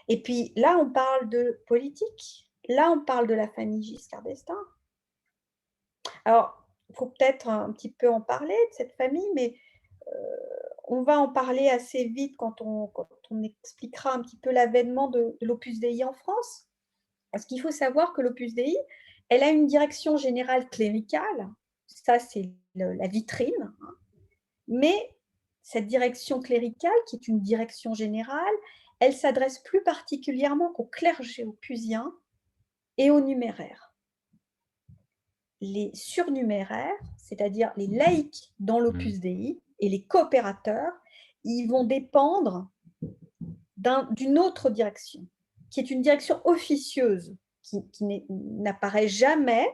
Et puis là, on parle de politique. Là, on parle de la famille Giscard d'Estaing. Alors, il faut peut-être un petit peu en parler de cette famille, mais on va en parler assez vite quand on expliquera un petit peu l'avènement de l'Opus Dei en France. Parce qu'il faut savoir que l'Opus Dei, elle a une direction générale cléricale, ça c'est la vitrine, hein. Mais cette direction cléricale, qui est une direction générale, elle s'adresse plus particulièrement au clergé opusien et aux numéraires. Les surnuméraires, c'est-à-dire les laïcs dans Mm. l'Opus Dei et les coopérateurs, ils vont dépendre d'une autre direction, qui est une direction officieuse, qui n'apparaît jamais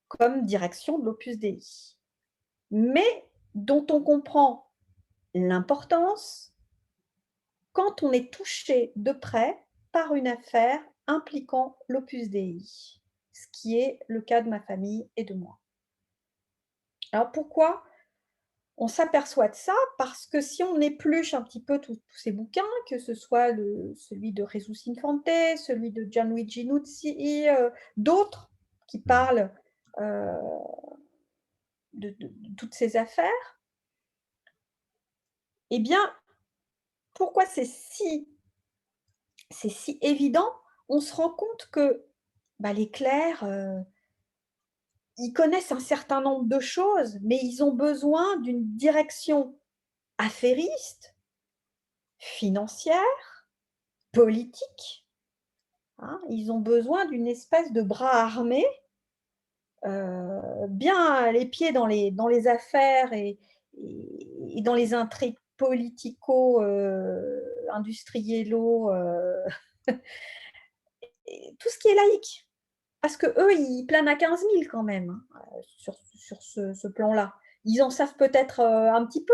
comme direction de l'Opus Dei, mais dont on comprend l'importance quand on est touché de près par une affaire impliquant l'Opus Dei, ce qui est le cas de ma famille et de moi. Alors pourquoi on s'aperçoit de ça? Parce que si on épluche un petit peu tous ces bouquins, que ce soit celui de Jesus Infante, celui de Gianluigi Nuzzi, d'autres qui Mm. parlent de toutes ces affaires, eh bien, pourquoi c'est si évident? On se rend compte que les clercs, ils connaissent un certain nombre de choses, mais ils ont besoin d'une direction affairiste, financière, politique, hein. Ils ont besoin d'une espèce de bras armé, bien les pieds dans les affaires et dans les intrigues politico-industriello, tout ce qui est laïque. Parce qu'eux, ils planent à 15 000 quand même, hein, sur ce plan-là. Ils en savent peut-être un petit peu.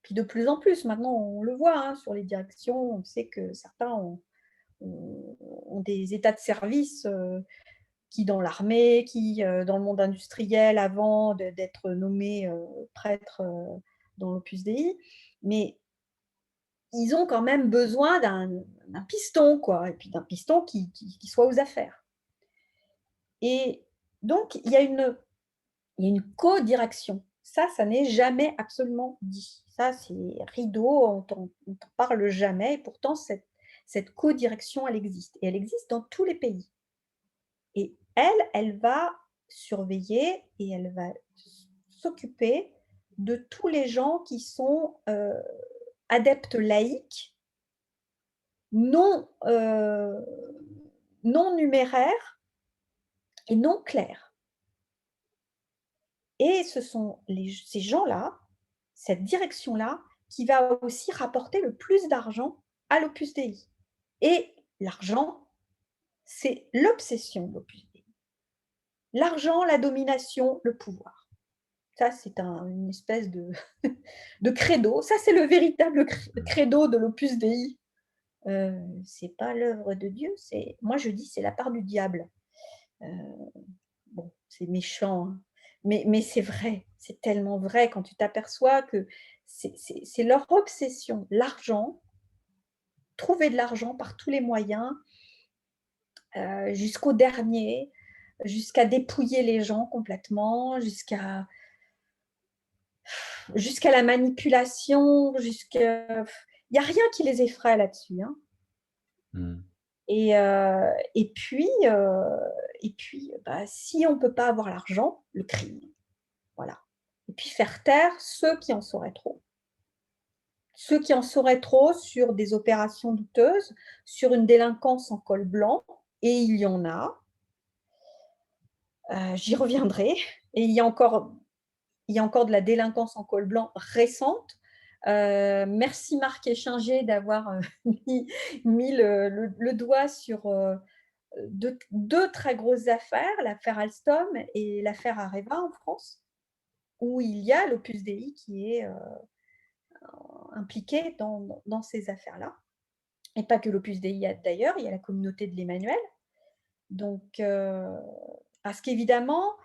Puis de plus en plus, maintenant, on le voit hein, sur les directions, on sait que certains ont des états de service qui dans l'armée, qui dans le monde industriel avant d'être nommés prêtres dans l'Opus Dei. Mais ils ont quand même besoin d'un piston, quoi, et puis d'un piston qui soit aux affaires. Et donc, il y a une co-direction. Ça n'est jamais absolument dit. Ça, c'est rideau, on t'en parle jamais. Et pourtant, cette co-direction, elle existe. Et elle existe dans tous les pays. Et elle va surveiller et elle va s'occuper de tous les gens qui sont adeptes laïques, non, non numéraires et non clairs. Et ce sont ces gens-là, cette direction-là, qui va aussi rapporter le plus d'argent à l'Opus Dei. Et l'argent, c'est l'obsession de l'Opus Dei. L'argent, la domination, le pouvoir. Ça, c'est une espèce de credo. Ça, c'est le véritable credo de l'Opus Dei. C'est pas l'œuvre de Dieu. Moi, je dis, c'est la part du diable. Bon, c'est méchant, hein. Mais c'est vrai. C'est tellement vrai quand tu t'aperçois que c'est leur obsession. L'argent, trouver de l'argent par tous les moyens, jusqu'au dernier, jusqu'à dépouiller les gens complètement, jusqu'à la manipulation, il n'y a rien qui les effraie là-dessus. Hein. Mm. Et puis, si on ne peut pas avoir l'argent, le crime. Voilà. Et puis faire taire ceux qui en sauraient trop. Ceux qui en sauraient trop sur des opérations douteuses, sur une délinquance en col blanc, et il y en a. J'y reviendrai. Et il y a encore de la délinquance en col blanc récente. Merci Marc Échinger d'avoir mis le doigt sur deux très grosses affaires, l'affaire Alstom et l'affaire Areva en France, où il y a l'Opus Dei qui est impliqué dans ces affaires-là. Et pas que l'Opus Dei d'ailleurs, il y a la communauté de l'Emmanuel. Donc, parce qu'évidemment,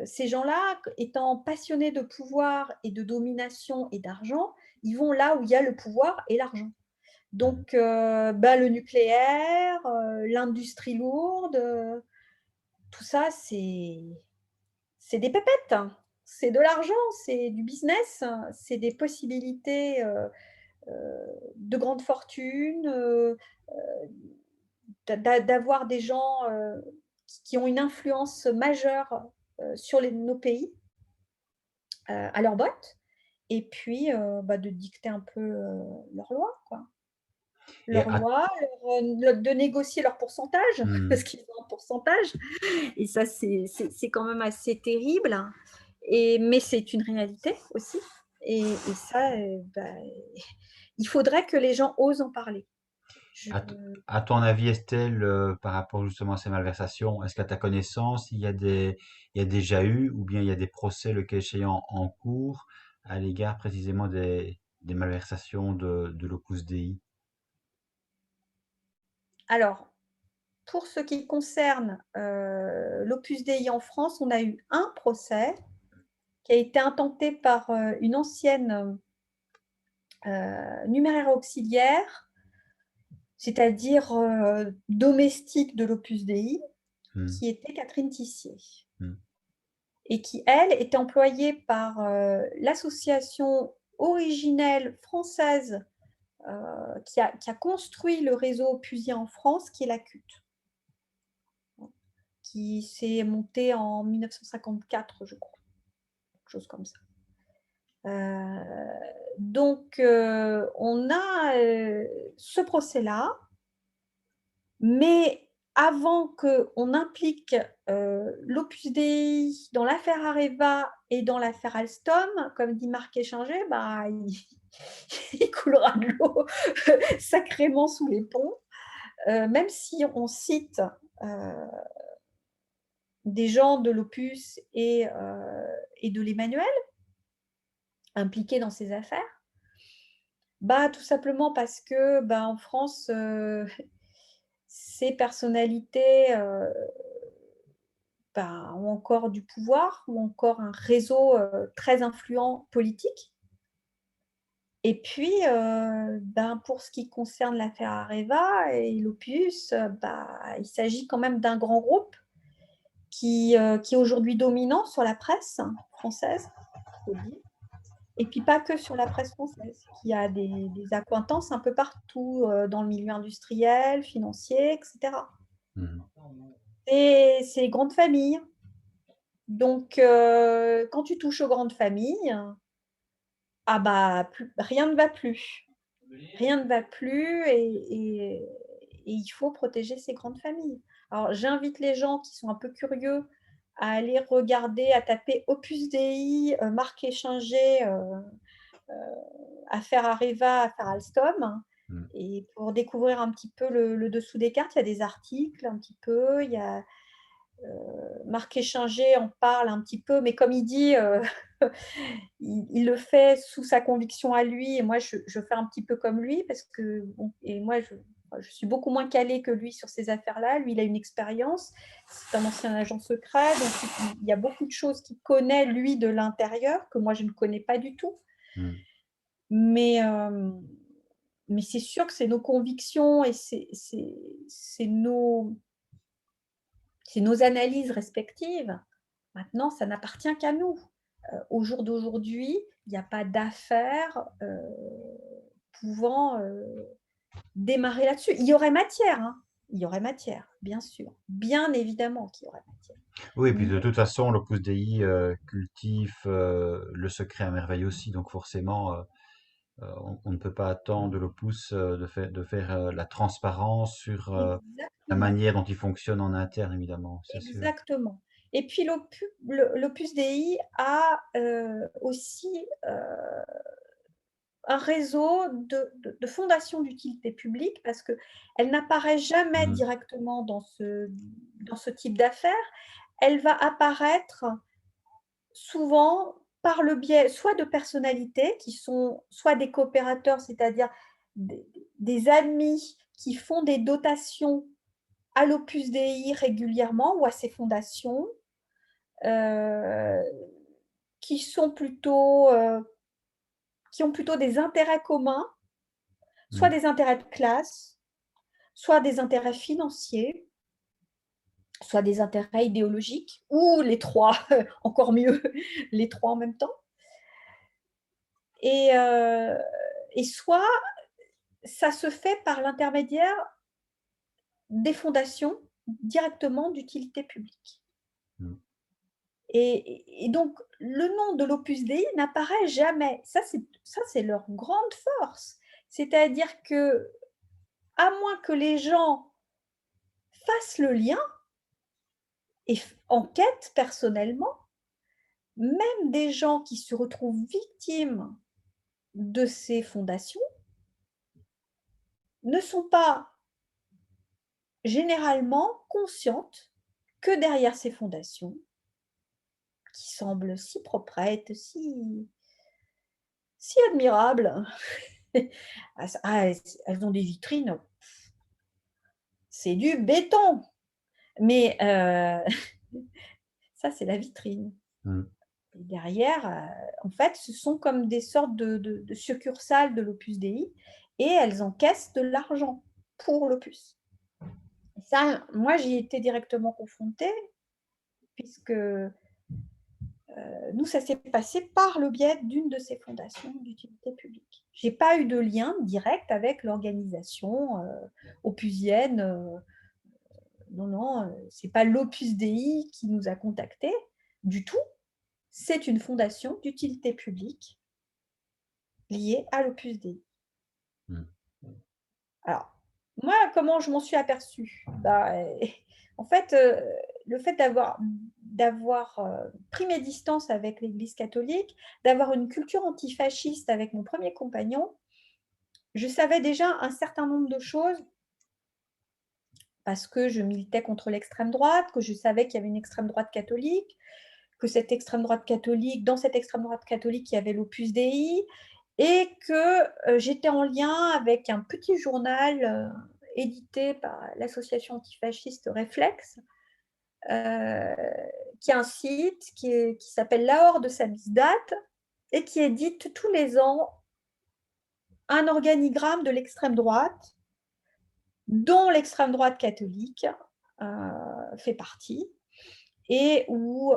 ces gens-là, étant passionnés de pouvoir et de domination et d'argent, ils vont là où il y a le pouvoir et l'argent. Donc, le nucléaire, l'industrie lourde, tout ça, c'est des pépettes. Hein. C'est de l'argent, c'est du business, c'est des possibilités de grande fortune, d'avoir des gens qui ont une influence majeure sur nos pays à leur botte, et puis de dicter un peu leurs lois, quoi. Et Leurs lois, de négocier leur pourcentage, parce qu'ils ont un pourcentage, et ça, c'est quand même assez terrible, hein. Mais c'est une réalité aussi, et ça, il faudrait que les gens osent en parler. à ton avis, Estelle, par rapport justement à ces malversations, est-ce qu'à ta connaissance, il y a déjà eu, ou bien il y a des procès, le cas échéant, en cours, à l'égard précisément des malversations de l'Opus Dei? Alors, pour ce qui concerne l'Opus Dei en France, on a eu un procès qui a été intenté par une ancienne numéraire auxiliaire, c'est-à-dire domestique de l'Opus Dei, Hmm. qui était Catherine Tissier, Hmm. et qui, elle, était employée par l'association originelle française qui a construit le réseau opusien en France, qui est la CUT, qui s'est montée en 1954, je crois, quelque chose comme ça. Donc, on a ce procès-là, mais avant qu'on implique l'Opus Dei dans l'affaire Areva et dans l'affaire Alstom, comme dit Marc Échinger, il coulera de l'eau sacrément sous les ponts, même si on cite, heu, des gens de l'Opus et de l'Emmanuel impliqués dans ces affaires. Bah, tout simplement parce que, bah, en France, ces personnalités, bah, ont encore du pouvoir, ont encore un réseau, très influent politique. Et puis, ben, pour ce qui concerne l'affaire Areva et l'Opus, bah, il s'agit quand même d'un grand groupe qui est aujourd'hui dominant sur la presse française, faut le dire. Et puis pas que sur la presse française, qui a des accointances un peu partout, dans le milieu industriel, financier, et cetera. Mhm. C'est les grandes familles. Donc, quand tu touches aux grandes familles, ah bah, plus rien ne va plus. Rien ne va plus et il faut protéger ces grandes familles. Alors j'invite les gens qui sont un peu curieux à aller regarder, à taper Opus Dei, Marc Échinger, affaire Areva, affaire Alstom Mhm. et pour découvrir un petit peu le dessous des cartes. Il y a des articles un petit peu, il y a, Marc Échinger en parle un petit peu, mais comme il dit, il le fait sous sa conviction à lui et moi je fais un petit peu comme lui parce que bon et moi je suis beaucoup moins calée que lui sur ces affaires-là. Lui, il a une expérience, c'est un ancien agent secret, donc il y a beaucoup de choses qu'il connaît lui de l'intérieur que moi je ne connais pas du tout. Mhm. Mais, mais c'est sûr que c'est nos convictions et c'est nos analyses respectives. Maintenant, ça n'appartient qu'à nous. Au jour d'aujourd'hui, il n'y a pas d'affaires pouvant démarrer là-dessus. Il y aurait matière, hein. Il y aurait matière, bien sûr. Bien évidemment qu'il y aurait matière. Oui, et puis de Mais toute façon, l'Opus Dei cultive le secret à merveille aussi, donc forcément, on ne peut pas attendre de l'Opus de faire la transparence sur la exactement, manière dont il fonctionne en interne, évidemment, c'est sûr. exactement. Et puis l'Opus Dei a aussi un réseau de fondations d'utilité publique parce qu'elle n'apparaît jamais Mhm. directement dans ce type d'affaires. Elle va apparaître souvent par le biais soit de personnalités qui sont soit des coopérateurs, c'est-à-dire des amis qui font des dotations à l'Opus Dei régulièrement ou à ses fondations, euh, qui sont plutôt, qui ont plutôt des intérêts communs, soit Mhm. des intérêts de classe, soit des intérêts financiers, soit des intérêts idéologiques, ou les trois, encore mieux, les trois en même temps. Et, euh, et soit ça se fait par l'intermédiaire des fondations directement d'utilité publique. Mhm. Et donc, le nom de l'Opus Dei n'apparaît jamais. Ça, c'est leur grande force. C'est-à-dire que, à moins que les gens fassent le lien et enquêtent personnellement, même des gens qui se retrouvent victimes de ces fondations ne sont pas généralement conscientes que derrière ces fondations, qui semblent si proprettes, si admirables, elles ont des vitrines, c'est du béton, mais ça c'est la vitrine. Mhm. Et derrière, en fait, ce sont comme des sortes de succursales de l'Opus Dei et elles encaissent de l'argent pour l'Opus. Ça, moi, j'y étais directement confrontée puisque nous, ça s'est passé par le biais d'une de ces fondations d'utilité publique. Je n'ai pas eu de lien direct avec l'organisation opusienne. Non, non, ce n'est pas l'Opus Dei qui nous a contactés du tout. C'est une fondation d'utilité publique liée à l'Opus Dei. Mhm. Alors, moi, comment je m'en suis aperçue? Bah, En fait, le fait d'avoir pris mes distances avec l'Église catholique, d'avoir une culture antifasciste avec mon premier compagnon, je savais déjà un certain nombre de choses parce que je militais contre l'extrême droite, que je savais qu'il y avait une extrême droite catholique, que cette extrême droite catholique, dans cette extrême droite catholique, il y avait l'Opus Dei, et que j'étais en lien avec un petit journal édité par l'association antifasciste Réflexe, qui a un site qui s'appelle La Horde Samizdat et qui édite tous les ans un organigramme de l'extrême droite, dont l'extrême droite catholique fait partie, et où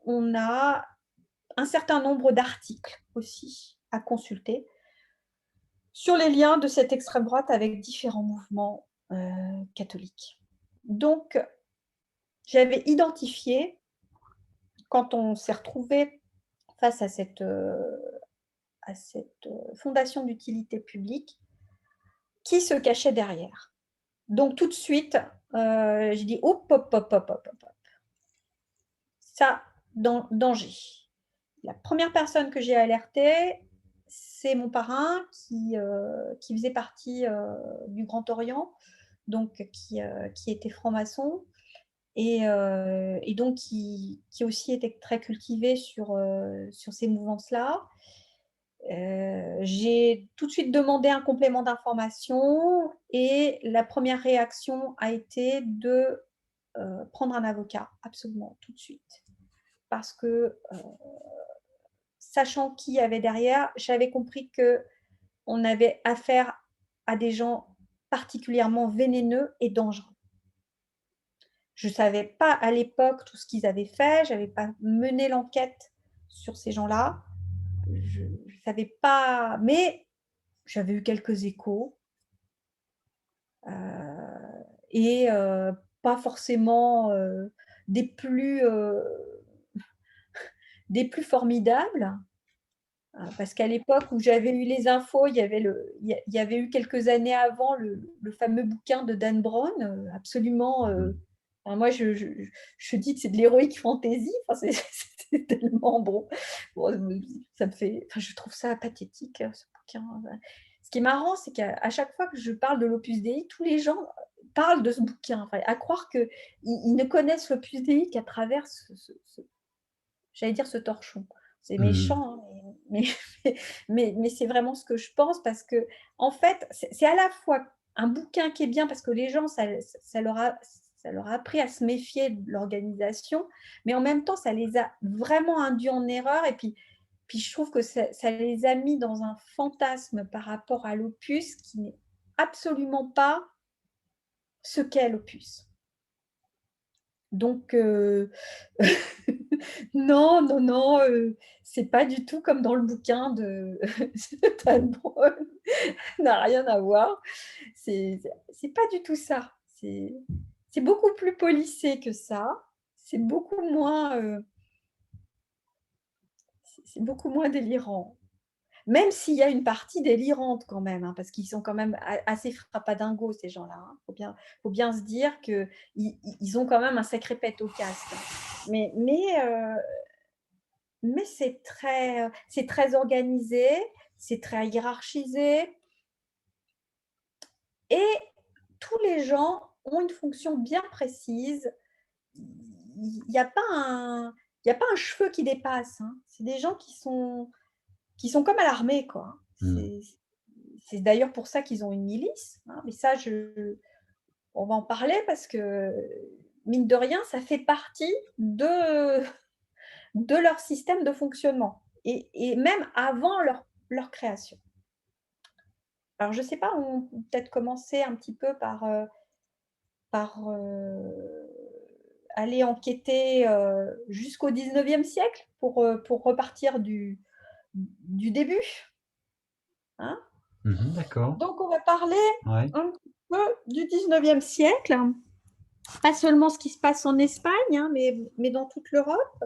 on a un certain nombre d'articles aussi à consulter sur les liens de cette extrême droite avec différents mouvements catholiques. Donc, j'avais identifié, quand on s'est retrouvé face à cette fondation d'utilité publique, qui se cachait derrière. Donc, tout de suite, j'ai dit hop, hop, hop, hop, hop, hop. Ça, danger. La première personne que j'ai alertée, c'est mon parrain qui faisait partie du Grand Orient, donc qui était franc-maçon et donc qui aussi était très cultivé sur ces mouvances-là. J'ai tout de suite demandé un complément d'information et la première réaction a été de prendre un avocat, absolument, tout de suite. Parce que, sachant qui y avait derrière, j'avais compris qu'on avait affaire à des gens particulièrement vénéneux et dangereux. Je ne savais pas à l'époque tout ce qu'ils avaient fait, je n'avais pas mené l'enquête sur ces gens-là, je ne savais pas, mais j'avais eu quelques échos et pas forcément des plus formidables. Parce qu'à l'époque où j'avais eu les infos, il y avait eu quelques années avant le fameux bouquin de Dan Brown, absolument. Enfin, moi, je dis que c'est de l'héroïque fantasy. Enfin, c'est tellement bon. Bon, ça me fait, enfin, je trouve ça pathétique, ce bouquin. Ce qui est marrant, c'est qu'à chaque fois que je parle de l'Opus Dei, tous les gens parlent de ce bouquin. Enfin, à croire qu'ils ne connaissent l'Opus Dei qu'à travers j'allais dire ce torchon. C'est Mhm. méchant, hein, mais c'est vraiment ce que je pense parce que, en fait, c'est à la fois un bouquin qui est bien parce que les gens, ça leur a appris à se méfier de l'organisation, mais en même temps, ça les a vraiment induits en erreur. Et puis je trouve que ça les a mis dans un fantasme par rapport à l'opus qui n'est absolument pas ce qu'est l'opus. Donc, non, non, non, c'est pas du tout comme dans le bouquin de Dan Brown, n'a rien à voir. C'est pas du tout ça. C'est beaucoup plus policé que ça. C'est beaucoup moins, c'est beaucoup moins délirant. Même s'il y a une partie délirante quand même, hein, parce qu'ils sont quand même assez frappadingos, ces gens-là. Hein. Faut bien se dire qu'ils ont quand même un sacré pet au casque. Mais c'est très organisé, c'est très hiérarchisé et tous les gens ont une fonction bien précise. Il n'y a pas un, il y a pas un cheveu qui dépasse. Hein. C'est des gens qui sont comme à l'armée, quoi. Mhm. C'est d'ailleurs pour ça qu'ils ont une milice. Hein. Mais ça, on va en parler parce que, mine de rien, ça fait partie de leur système de fonctionnement. Et même avant leur création. Alors, je ne sais pas, on peut peut-être commencer un petit peu par aller enquêter jusqu'au 19e siècle pour repartir du début. Hein. Mhm, d'accord. Donc, on va parler Ouais. un petit peu du 19e siècle, pas seulement ce qui se passe en Espagne, hein, mais dans toute l'Europe.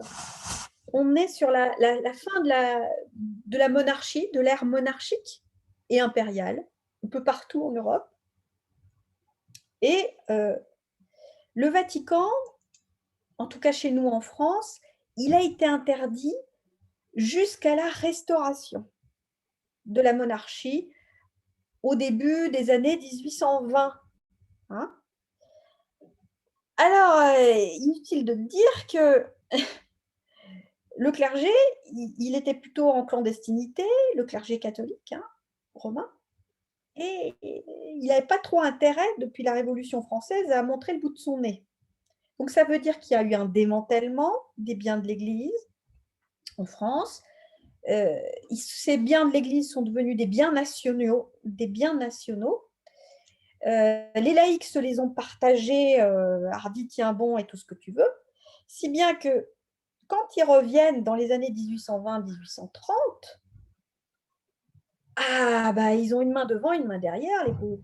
On est sur la fin de la monarchie, de l'ère monarchique et impériale, un peu partout en Europe. Et Le Vatican, en tout cas chez nous en France, il a été interdit jusqu'à la restauration de la monarchie au début des années 1820. Hein. Alors, inutile de dire que le clergé, il était plutôt en clandestinité, le clergé catholique, hein, romain, et il n'avait pas trop intérêt, depuis la Révolution française, à montrer le bout de son nez. Donc ça veut dire qu'il y a eu un démantèlement des biens de l'Église en France. Ces biens de l'Église sont devenus des biens nationaux. Les laïcs se les ont partagés, hardi, tiens bon et tout ce que tu veux, si bien que quand ils reviennent dans les années 1820-1830, ah bah ils ont une main devant, une main derrière, les pauvres.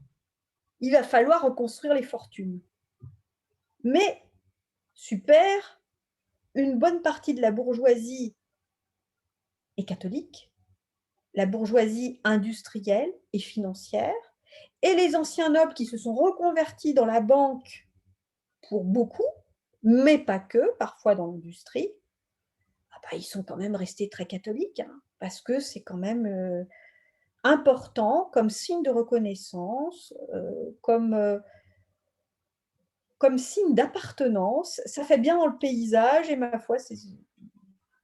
Il va falloir reconstruire les fortunes. Mais, super, une bonne partie de la bourgeoisie est catholique, la bourgeoisie industrielle et financière, et les anciens nobles qui se sont reconvertis dans la banque pour beaucoup, mais pas que, parfois dans l'industrie, ah bah, ils sont quand même restés très catholiques, hein, parce que c'est quand même important comme signe de reconnaissance, comme signe d'appartenance. Ça fait bien dans le paysage et ma foi,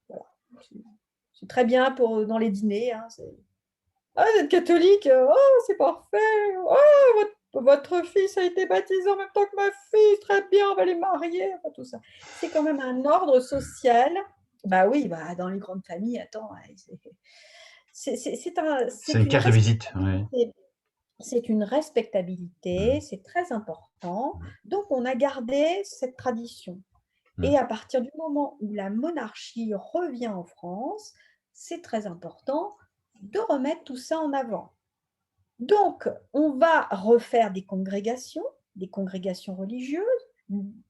voilà, c'est très bien pour, dans les dîners. Hein, ah, vous êtes catholique, oh, c'est parfait, oh, votre fils a été baptisé en même temps que ma fille, très bien, on va les marier, enfin, tout ça. C'est quand même un ordre social. Bah oui, bah, dans les grandes familles, attends, C'est c'est une une carte de visite, ouais. responsabilité. C'est une respectabilité, Mm, c'est très important. mm, Donc, on a gardé cette tradition. mm, Et à partir du moment où la monarchie revient en France, c'est très important de remettre tout ça en avant. Donc, on va refaire des congrégations religieuses.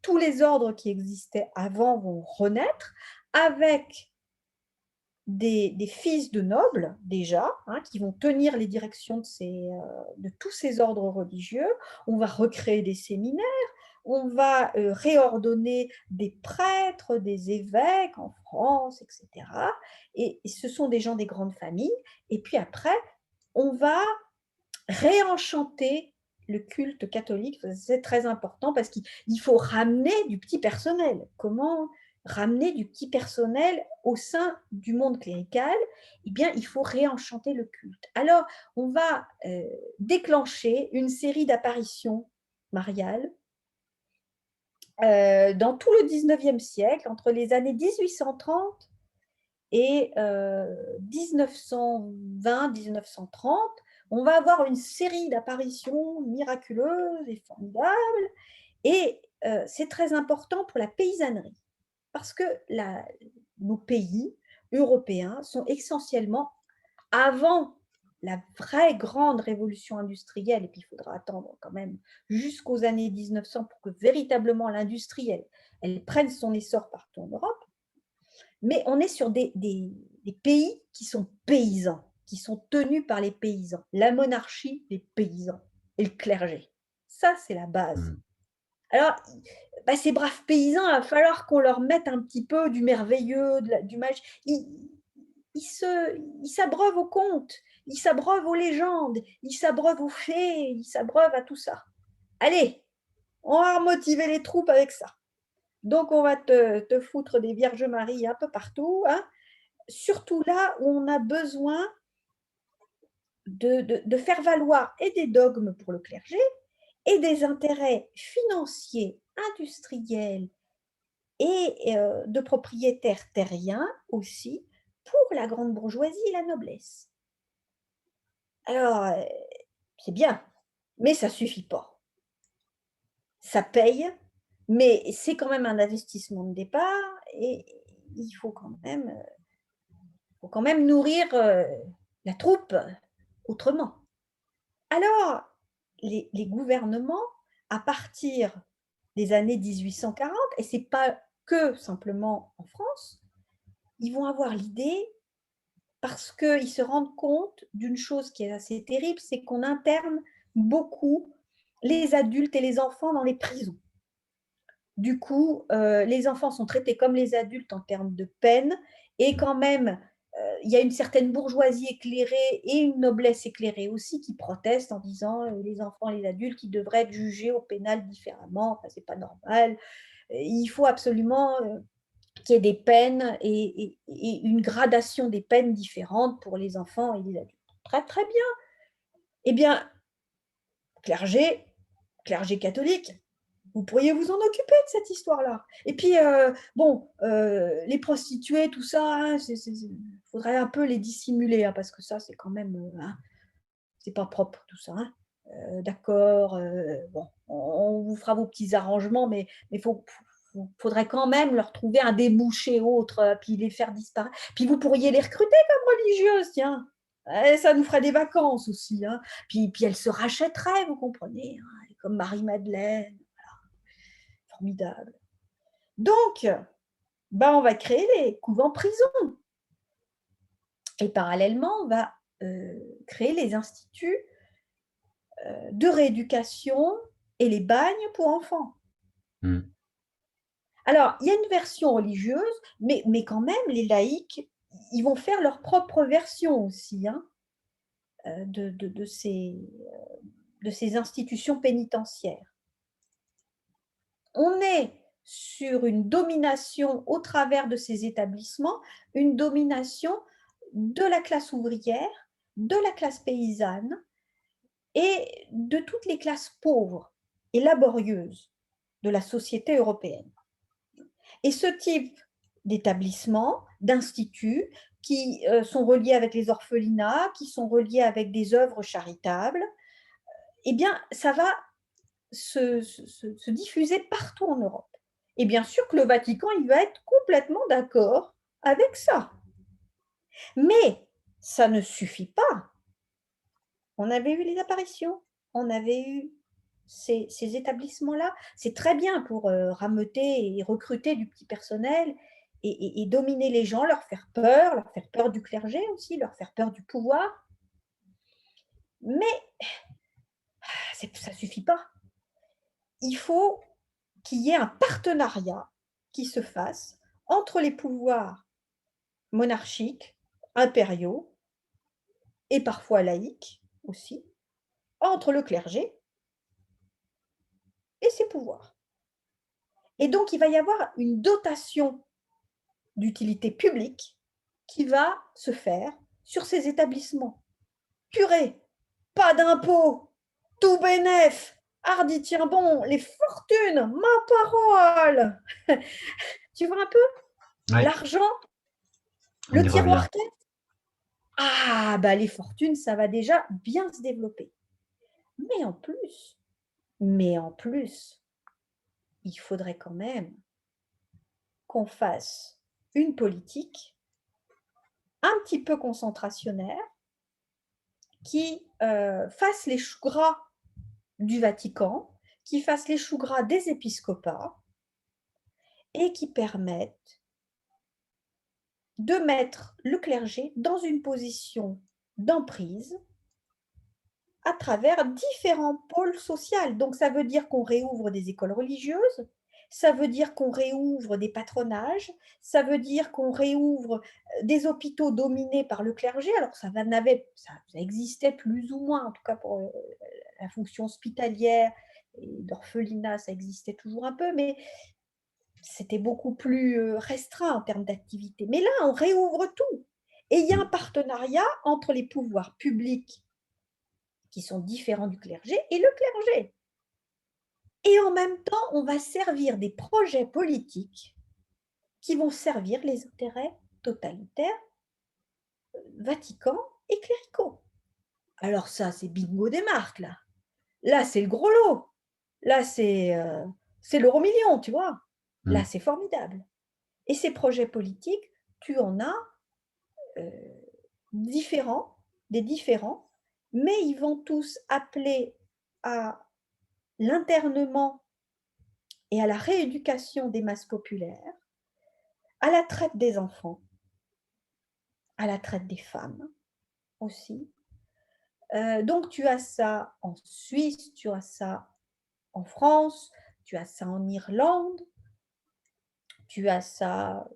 Tous les ordres qui existaient avant vont renaître avec des fils de nobles, déjà, hein, qui vont tenir les directions de tous ces ordres religieux. On va recréer des séminaires, on va réordonner des prêtres, des évêques en France, etc. Et ce sont des gens des grandes familles. Et puis après, on va réenchanter le culte catholique. C'est très important parce qu'il faut ramener du petit personnel. Comment ramener du petit personnel au sein du monde clérical? Eh bien, il faut réenchanter le culte. Alors, on va déclencher une série d'apparitions mariales dans tout le 19e siècle, entre les années 1830 et 1920-1930, on va avoir une série d'apparitions miraculeuses et formidables. Et c'est très important pour la paysannerie, parce que nos pays européens sont essentiellement, avant la vraie grande révolution industrielle, et puis il faudra attendre quand même jusqu'aux années 1900 pour que véritablement l'industrie, elle prenne son essor partout en Europe, mais on est sur des pays qui sont paysans, qui sont tenus par les paysans. La monarchie, les paysans et le clergé. Ça, c'est la base. mm. Alors, bah, ces braves paysans, il va falloir qu'on leur mette un petit peu du merveilleux, du magique. Ils s'abreuvent aux contes, ils s'abreuvent aux légendes, ils s'abreuvent aux fées, ils s'abreuvent à tout ça. Allez, on va motiver les troupes avec ça. Donc, on va te foutre des Vierges Marie un peu partout, hein, surtout là où on a besoin de faire valoir et des dogmes pour le clergé et des intérêts financiers, industriels et de propriétaires terriens aussi pour la grande bourgeoisie et la noblesse. Alors, c'est bien, mais ça ne suffit pas. Ça paye, mais c'est quand même un investissement de départ et il faut quand même nourrir la troupe autrement. Alors, les gouvernements, à partir des années 1840, et ce n'est pas que simplement en France, ils vont avoir l'idée, parce qu'ils se rendent compte d'une chose qui est assez terrible, c'est qu'on interne beaucoup les adultes et les enfants dans les prisons. Du coup, les enfants sont traités comme les adultes en termes de peine et Mmh. quand même, il y a une certaine bourgeoisie éclairée et une noblesse éclairée aussi qui protestent en disant, «Les enfants et les adultes, ils devraient être jugés au pénal différemment, enfin, c'est pas normal. Il faut absolument, qu'il y ait des peines et une gradation des peines différentes pour les enfants et les adultes». Très, très bien. Eh bien, clergé clergé catholique, vous pourriez vous en occuper de cette histoire-là. Et puis, bon, les prostituées, tout ça, hein, faudrait un peu les dissimuler, hein, parce que ça, c'est quand même, hein, c'est pas propre tout ça, hein. D'accord, bon, on vous fera vos petits arrangements, mais faudrait quand même leur trouver un débouché autre, puis les faire disparaître. Puis vous pourriez les recruter comme religieuses, tiens. Ça nous ferait des vacances aussi, hein. Puis elles se rachèteraient, vous comprenez, hein, comme Marie-Madeleine, formidable. Donc, ben, on va créer les couvents-prisons et parallèlement, on va, créer les instituts, de rééducation et les bagnes pour enfants. Mmh. Alors, il y a une version religieuse, mais quand même, les laïcs, ils vont faire leur propre version aussi, hein, de ces institutions pénitentiaires. On est sur une domination au travers de ces établissements, une domination de la classe ouvrière, de la classe paysanne et de toutes les classes pauvres et laborieuses de la société européenne. Et ce type d'établissements, d'instituts qui sont reliés avec les orphelinats, qui sont reliés avec des œuvres charitables, eh bien, ça va se diffuser partout en Europe. Et bien sûr que le Vatican, il va être complètement d'accord avec ça. Mais ça ne suffit pas. On avait eu les apparitions, on avait eu ces établissements-là. C'est très bien pour rameuter et recruter du petit personnel et dominer les gens, leur faire peur du clergé aussi, leur faire peur du pouvoir. Mais ça ne suffit pas. Il faut qu'il y ait un partenariat qui se fasse entre les pouvoirs monarchiques, impériaux et parfois laïques aussi, entre le clergé et ses pouvoirs. Et donc, il va y avoir une dotation d'utilité publique qui va se faire sur ces établissements. Purée, pas d'impôts, tout bénef, hardi tiens bon, les fortunes, ma parole. Tu vois un peu Ouais, l'argent, on le y revient. tiroir tête. Ah, bah les fortunes, ça va déjà bien se développer. Mais en plus, mais en plus, il faudrait quand même qu'on fasse une politique un petit peu concentrationnaire qui fasse les choux gras du Vatican, qui fasse les choux gras des épiscopats et qui permette de mettre le clergé dans une position d'emprise à travers différents pôles sociaux. Donc ça veut dire qu'on réouvre des écoles religieuses, ça veut dire qu'on réouvre des patronages, ça veut dire qu'on réouvre des hôpitaux dominés par le clergé. Alors ça existait plus ou moins, en tout cas pour la fonction hospitalière et d'orphelinat, ça existait toujours un peu, mais c'était beaucoup plus restreint en termes d'activité. Mais là, on réouvre tout. Et il y a un Mmh. partenariat entre les pouvoirs publics qui sont différents du clergé et le clergé. Et en même temps, on va servir des projets politiques qui vont servir les intérêts totalitaires, Vatican et cléricaux. Alors ça, c'est bingo des marques, là. Là, c'est le gros lot. Là, c'est l'euro million, tu vois. Là, Mmh. c'est formidable. Et ces projets politiques, tu en as différents, des différents, mais ils vont tous appeler à l'internement et à la rééducation des masses populaires, à la traite des enfants, à la traite des femmes aussi. Donc tu as ça en Suisse, tu as ça en France, tu as ça en Irlande, tu as ça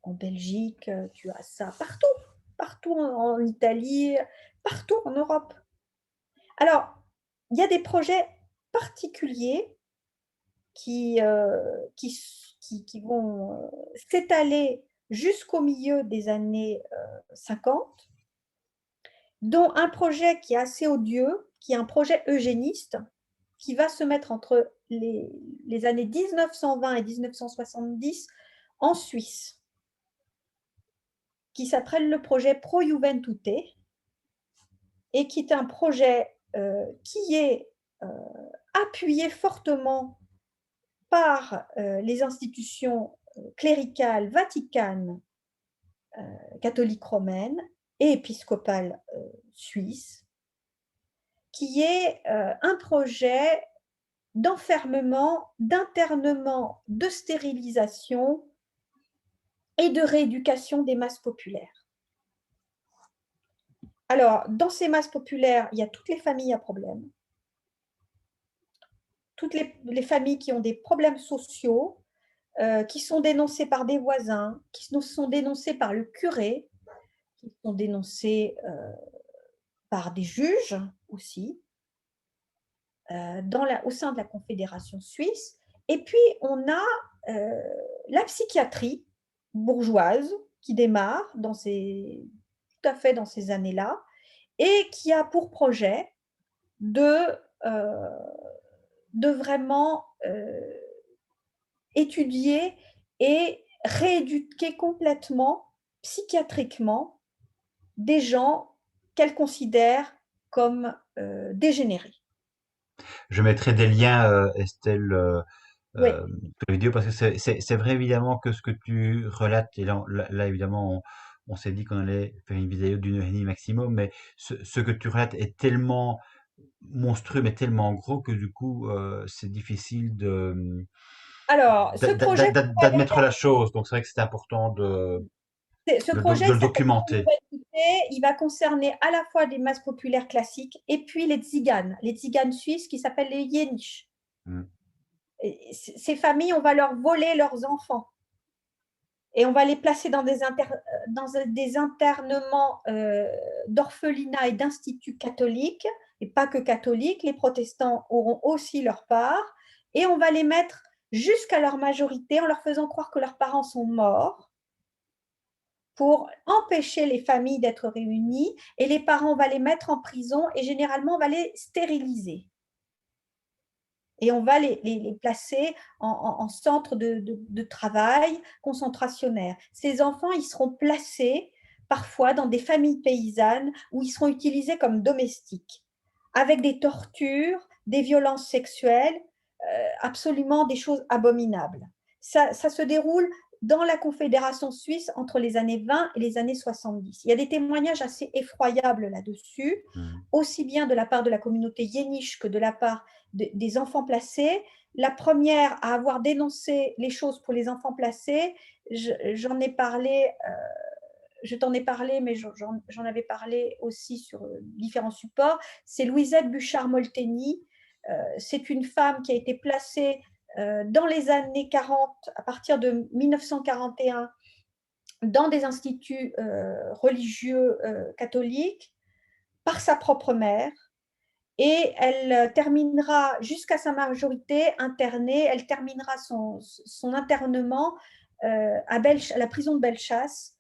en Belgique, tu as ça partout, partout en Italie, partout en Europe. Alors, il y a des projets particuliers qui, qui vont s'étaler jusqu'au milieu des années 50, dont un projet qui est assez odieux, qui est un projet eugéniste, qui va se mettre entre les années 1920 et 1970 en Suisse, qui s'appelle le projet Pro Juventute, et qui est un projet qui est appuyé fortement par les institutions cléricales vaticanes, catholiques romaines et épiscopales suisses, qui est un projet d'enfermement, d'internement, de stérilisation et de rééducation des masses populaires. Alors, dans ces masses populaires, il y a toutes les familles à problème, toutes les familles qui ont des problèmes sociaux, qui sont dénoncés par des voisins, qui sont dénoncés par le curé, qui sont dénoncés par des juges aussi, au sein de la Confédération suisse. Et puis, on a la psychiatrie bourgeoise qui démarre tout à fait dans ces années-là et qui a pour projet euh, de vraiment étudier et rééduquer complètement, psychiatriquement, des gens qu'elle considère comme dégénérés. Je mettrai des liens, Estelle, Oui. sous la vidéo parce que c'est vrai évidemment que ce que tu relates, et là, évidemment, on s'est dit qu'on allait faire une vidéo d'une heure et demie maximum, mais ce que tu relates est tellement monstrueux, mais tellement gros que du coup, c'est difficile Alors, ce projet, d'admettre la chose. Donc c'est vrai que c'est important ce projet de le s'appelle documenter. il va concerner à la fois des masses populaires classiques et puis les tziganes suisses qui s'appellent les Yéniches. Mm. Ces familles, on va leur voler leurs enfants et on va les placer dans dans des internements d'orphelinats et d'instituts catholiques, et pas que catholiques, les protestants auront aussi leur part, et on va les mettre jusqu'à leur majorité en leur faisant croire que leurs parents sont morts pour empêcher les familles d'être réunies, et les parents, on va les mettre en prison et généralement on va les stériliser. Et on va les placer en centre de travail concentrationnaire. Ces enfants, ils seront placés parfois dans des familles paysannes où ils seront utilisés comme domestiques, avec des tortures, des violences sexuelles, absolument des choses abominables. Ça se déroule dans la Confédération suisse entre les années 20 et les années 70. Il y a des témoignages assez effroyables là-dessus, Mm. aussi bien de la part de la communauté yéniche que de la part des enfants placés. La première à avoir dénoncé les choses pour les enfants placés, j'en ai parlé, je t'en ai parlé, mais j'en avais parlé aussi sur différents supports, c'est Louisette Buchard-Molteni. C'est une femme qui a été placée dans les années 40, à partir de 1941, dans des instituts religieux catholiques par sa propre mère. Et elle terminera jusqu'à sa majorité internée, elle terminera son internement à la prison de Bellechasse.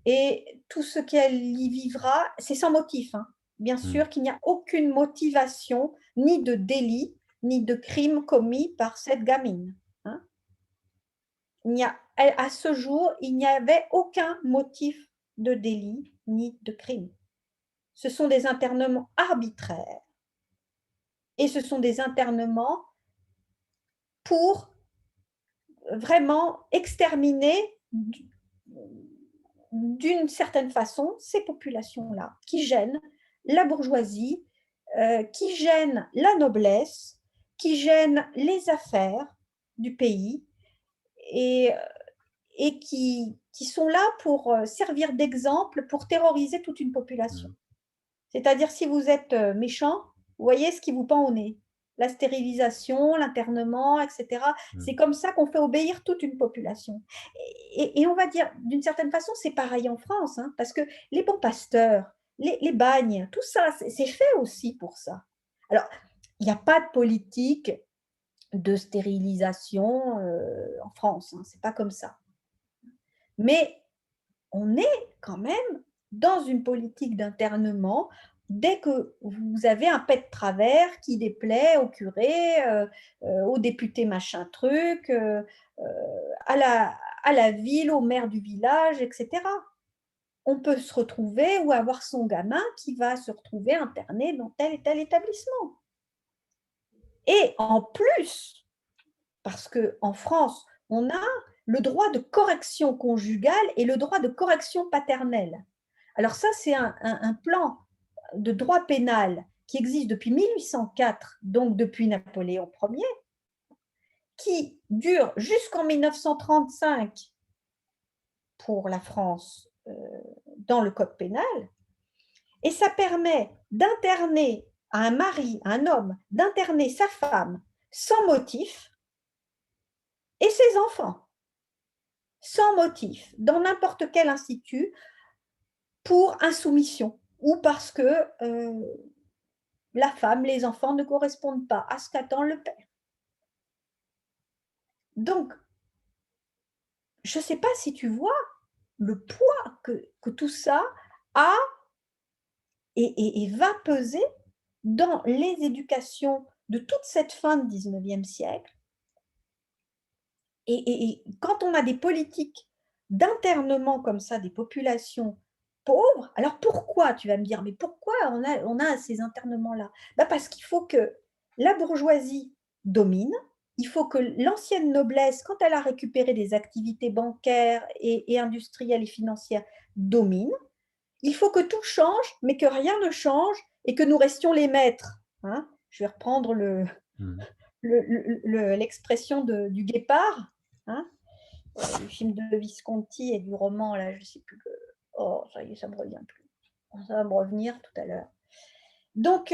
Et tout ce qu'elle y vivra, c'est sans motif. Hein. Bien Mm. sûr qu'il n'y a aucune motivation, ni de délit, ni de crime commis par cette gamine. Hein. À ce jour, il n'y avait aucun motif de délit ni de crime. Ce sont des internements arbitraires et ce sont des internements pour vraiment exterminer d'une certaine façon ces populations-là qui gênent la bourgeoisie, qui gênent la noblesse, qui gênent les affaires du pays et, qui sont là pour servir d'exemple, pour terroriser toute une population. Mm. C'est-à-dire si vous êtes méchant, vous voyez ce qui vous pend au nez. la stérilisation, l'internement, etc. mmh, C'est comme ça qu'on fait obéir toute une population. Et on va dire, d'une certaine façon, c'est pareil en France, hein, parce que les bons pasteurs, les bagnes, tout ça, c'est fait aussi pour ça. Alors, il n'y a pas de politique de stérilisation en France, hein, c'est pas comme ça. Mais on est quand même dans une politique d'internement dès que vous avez un pet de travers qui déplaît au curé, au député machin truc, à la ville, au maire du village, etc. On peut se retrouver ou avoir son gamin qui va se retrouver interné dans tel et tel établissement. Et en plus, parce qu'en France, on a le droit de correction conjugale et le droit de correction paternelle. Alors ça, c'est un plan de droit pénal qui existe depuis 1804, donc depuis Napoléon Ier, qui dure jusqu'en 1935 pour la France dans le code pénal, et ça permet d'interner à un mari, à un homme, d'interner sa femme sans motif et ses enfants sans motif dans n'importe quel institut pour insoumission ou parce que la femme, les enfants ne correspondent pas à ce qu'attend le père. Donc, je ne sais pas si tu vois le poids que tout ça a et va peser dans les éducations de toute cette fin de 19e siècle. Et quand on a des politiques d'internement comme ça des populations pauvres, alors pourquoi, tu vas me dire, mais pourquoi on a ces internements-là? Bah parce qu'il faut que la bourgeoisie domine, il faut que l'ancienne noblesse, quand elle a récupéré des activités bancaires et industrielles et financières, domine. Il faut que tout change, mais que rien ne change et que nous restions les maîtres. Hein, je vais reprendre mmh. l'expression du guépard, hein, du film de Visconti et du roman, là, je ne sais plus. Oh, ça y est, ça ne me revient plus. Ça va me revenir tout à l'heure. Donc,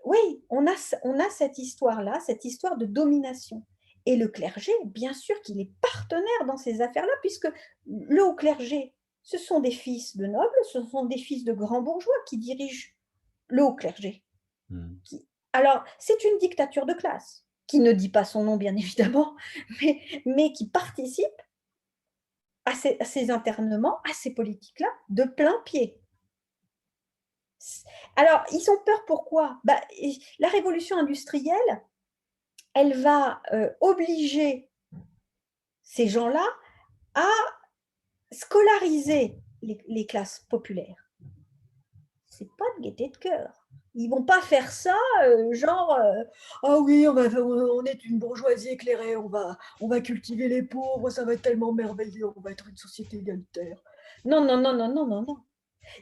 oui, on a cette histoire-là, cette histoire de domination. Et le clergé, bien sûr qu'il est partenaire dans ces affaires-là, puisque le haut clergé, ce sont des fils de nobles, ce sont des fils de grands bourgeois qui dirigent le haut clergé. Mmh. Alors, c'est une dictature de classe, qui ne dit pas son nom, bien évidemment, mais qui participe à ces internements, à ces politiques-là, de plein pied. Alors, ils ont peur pourquoi? Bah, la révolution industrielle, elle va obliger ces gens-là à scolariser les classes populaires. C'est pas de gaieté de cœur. Ils vont pas faire ça, genre, ah oui, on est une bourgeoisie éclairée, on va cultiver les pauvres, ça va être tellement merveilleux, on va être une société égalitaire. Non, non, non, non, non, non, non.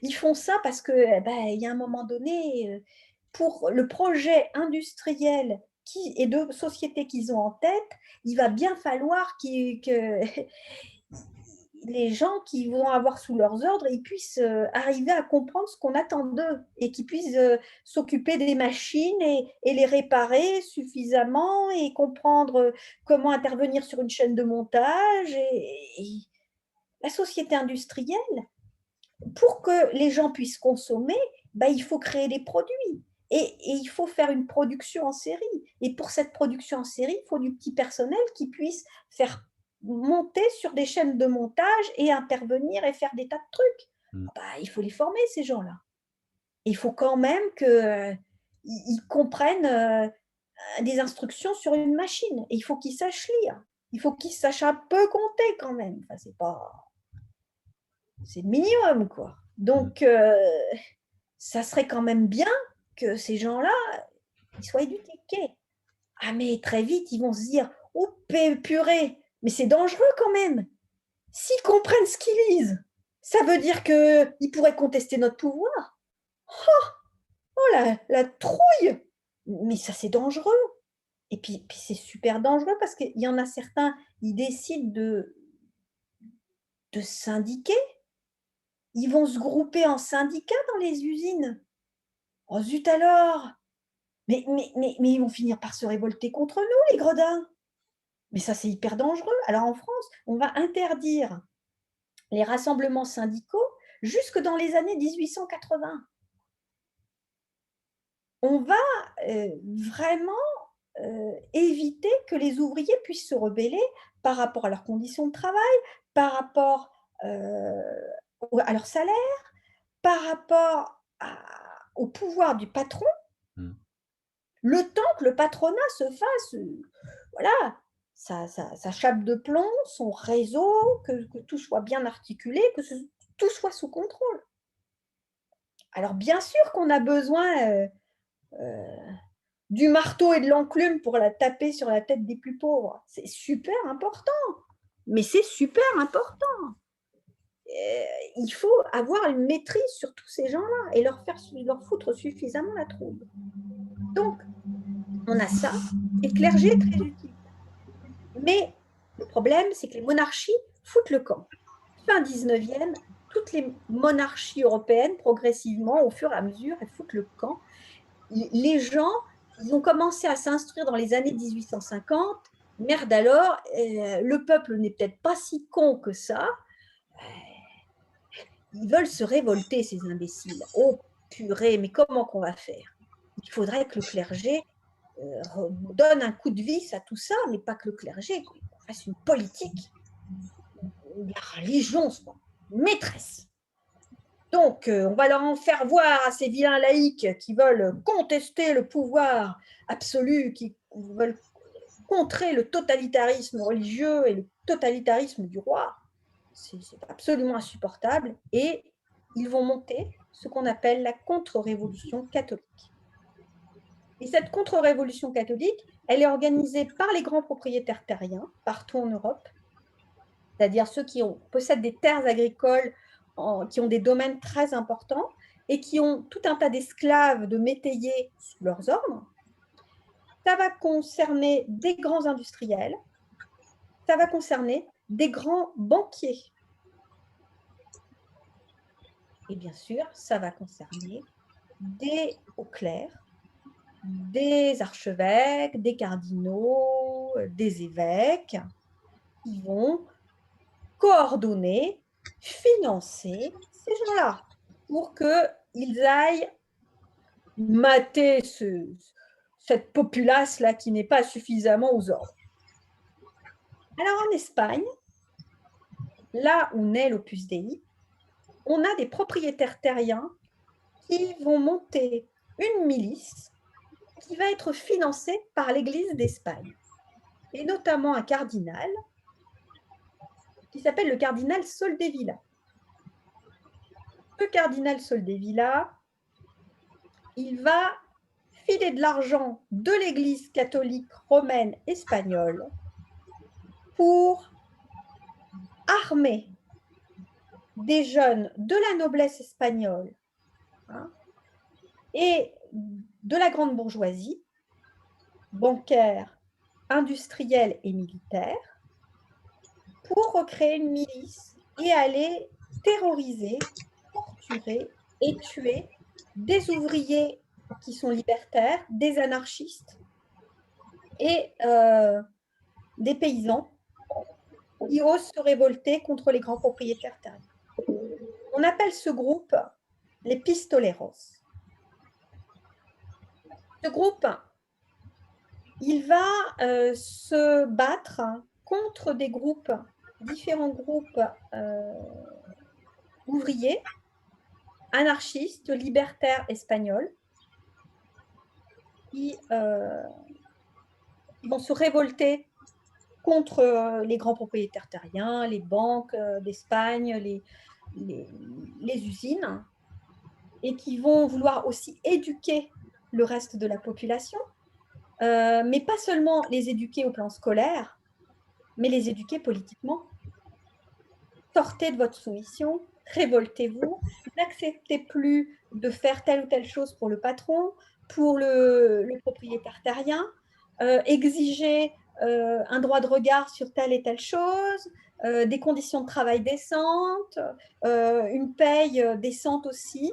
Ils font ça parce que, il y a un moment donné, pour le projet industriel et de société qu'ils ont en tête, il va bien falloir que les gens qui vont avoir sous leurs ordres, ils puissent arriver à comprendre ce qu'on attend d'eux et qu'ils puissent s'occuper des machines et les réparer suffisamment et comprendre comment intervenir sur une chaîne de montage. Et la société industrielle, pour que les gens puissent consommer, il faut créer des produits. Et il faut faire une production en série. Et pour cette production en série, il faut du petit personnel qui puisse faire monter sur des chaînes de montage et intervenir et faire des tas de trucs. Mmh. Il faut les former, ces gens-là. Il faut quand même qu'ils comprennent des instructions sur une machine. Et il faut qu'ils sachent lire. Il faut qu'ils sachent un peu compter quand même. Enfin, c'est le minimum, quoi. Mmh. Donc, ça serait quand même bien que ces gens-là, ils soient éduqués. Ah, mais très vite, ils vont se dire, oh purée, mais c'est dangereux quand même. S'ils comprennent ce qu'ils lisent, ça veut dire qu'ils pourraient contester notre pouvoir. Oh, la trouille. Mais ça, c'est dangereux. Et puis c'est super dangereux parce qu'il y en a certains, ils décident de syndiquer. Ils vont se grouper en syndicats dans les usines. Oh zut alors! Mais ils vont finir par se révolter contre nous, les gredins. Mais ça, c'est hyper dangereux. Alors en France, on va interdire les rassemblements syndicaux jusque dans les années 1880. On va vraiment éviter que les ouvriers puissent se rebeller par rapport à leurs conditions de travail, par rapport à leur salaire, par rapport au pouvoir du patron, Mmh. le temps que le patronat se fasse, voilà, sa chape de plomb, son réseau, que tout soit bien articulé, tout soit sous contrôle. Alors bien sûr qu'on a besoin euh, du marteau et de l'enclume pour la taper sur la tête des plus pauvres. C'est super important, mais c'est super important. Il faut avoir une maîtrise sur tous ces gens-là et leur foutre suffisamment la trouille. Donc, on a ça, et le clergé est très utile. Mais le problème, c'est que les monarchies foutent le camp. Fin 19e, toutes les monarchies européennes, progressivement, au fur et à mesure, elles foutent le camp. Les gens, ils ont commencé à s'instruire dans les années 1850. Merde alors, le peuple n'est peut-être pas si con que ça. Ils veulent se révolter, ces imbéciles. Oh purée, mais comment qu'on va faire? Il faudrait que le clergé donne un coup de vis à tout ça, mais pas que le clergé, qu'on fasse une politique où la religion soit maîtresse. Donc, on va leur en faire voir à ces vilains laïcs qui veulent contester le pouvoir absolu, qui veulent contrer le totalitarisme religieux et le totalitarisme du roi. C'est absolument insupportable. Et ils vont monter ce qu'on appelle la contre-révolution catholique. Et cette contre-révolution catholique, elle est organisée par les grands propriétaires terriens partout en Europe, c'est-à-dire ceux qui possèdent des terres agricoles, qui ont des domaines très importants et qui ont tout un tas d'esclaves, de métayers sous leurs ordres. Ça va concerner des grands industriels, ça va concerner des grands banquiers. Et bien sûr, ça va concerner des hauts clercs, des archevêques, des cardinaux, des évêques, qui vont coordonner, financer ces gens-là pour qu'ils aillent mater cette populace-là qui n'est pas suffisamment aux ordres. Alors en Espagne, là où naît l'Opus Dei, on a des propriétaires terriens qui vont monter une milice qui va être financée par l'Église d'Espagne, et notamment un cardinal qui s'appelle le cardinal Soldevilla. Ce cardinal Soldevilla, il va filer de l'argent de l'Église catholique romaine espagnole pour armer des jeunes de la noblesse espagnole et de la grande bourgeoisie, bancaire, industrielle et militaire, pour recréer une milice et aller terroriser, torturer et tuer des ouvriers qui sont libertaires, des anarchistes et des paysans qui osent se révolter contre les grands propriétaires terriens. On appelle ce groupe les pistoleros. Ce groupe, il va se battre contre des groupes, différents groupes ouvriers, anarchistes, libertaires espagnols, qui vont se révolter contre les grands propriétaires terriens, les banques d'Espagne, les usines, et qui vont vouloir aussi éduquer le reste de la population, mais pas seulement les éduquer au plan scolaire, mais les éduquer politiquement. Sortez de votre soumission, révoltez-vous, n'acceptez plus de faire telle ou telle chose pour le patron, pour le propriétaire terrien, exigez un droit de regard sur telle et telle chose, des conditions de travail décentes, une paye décente aussi.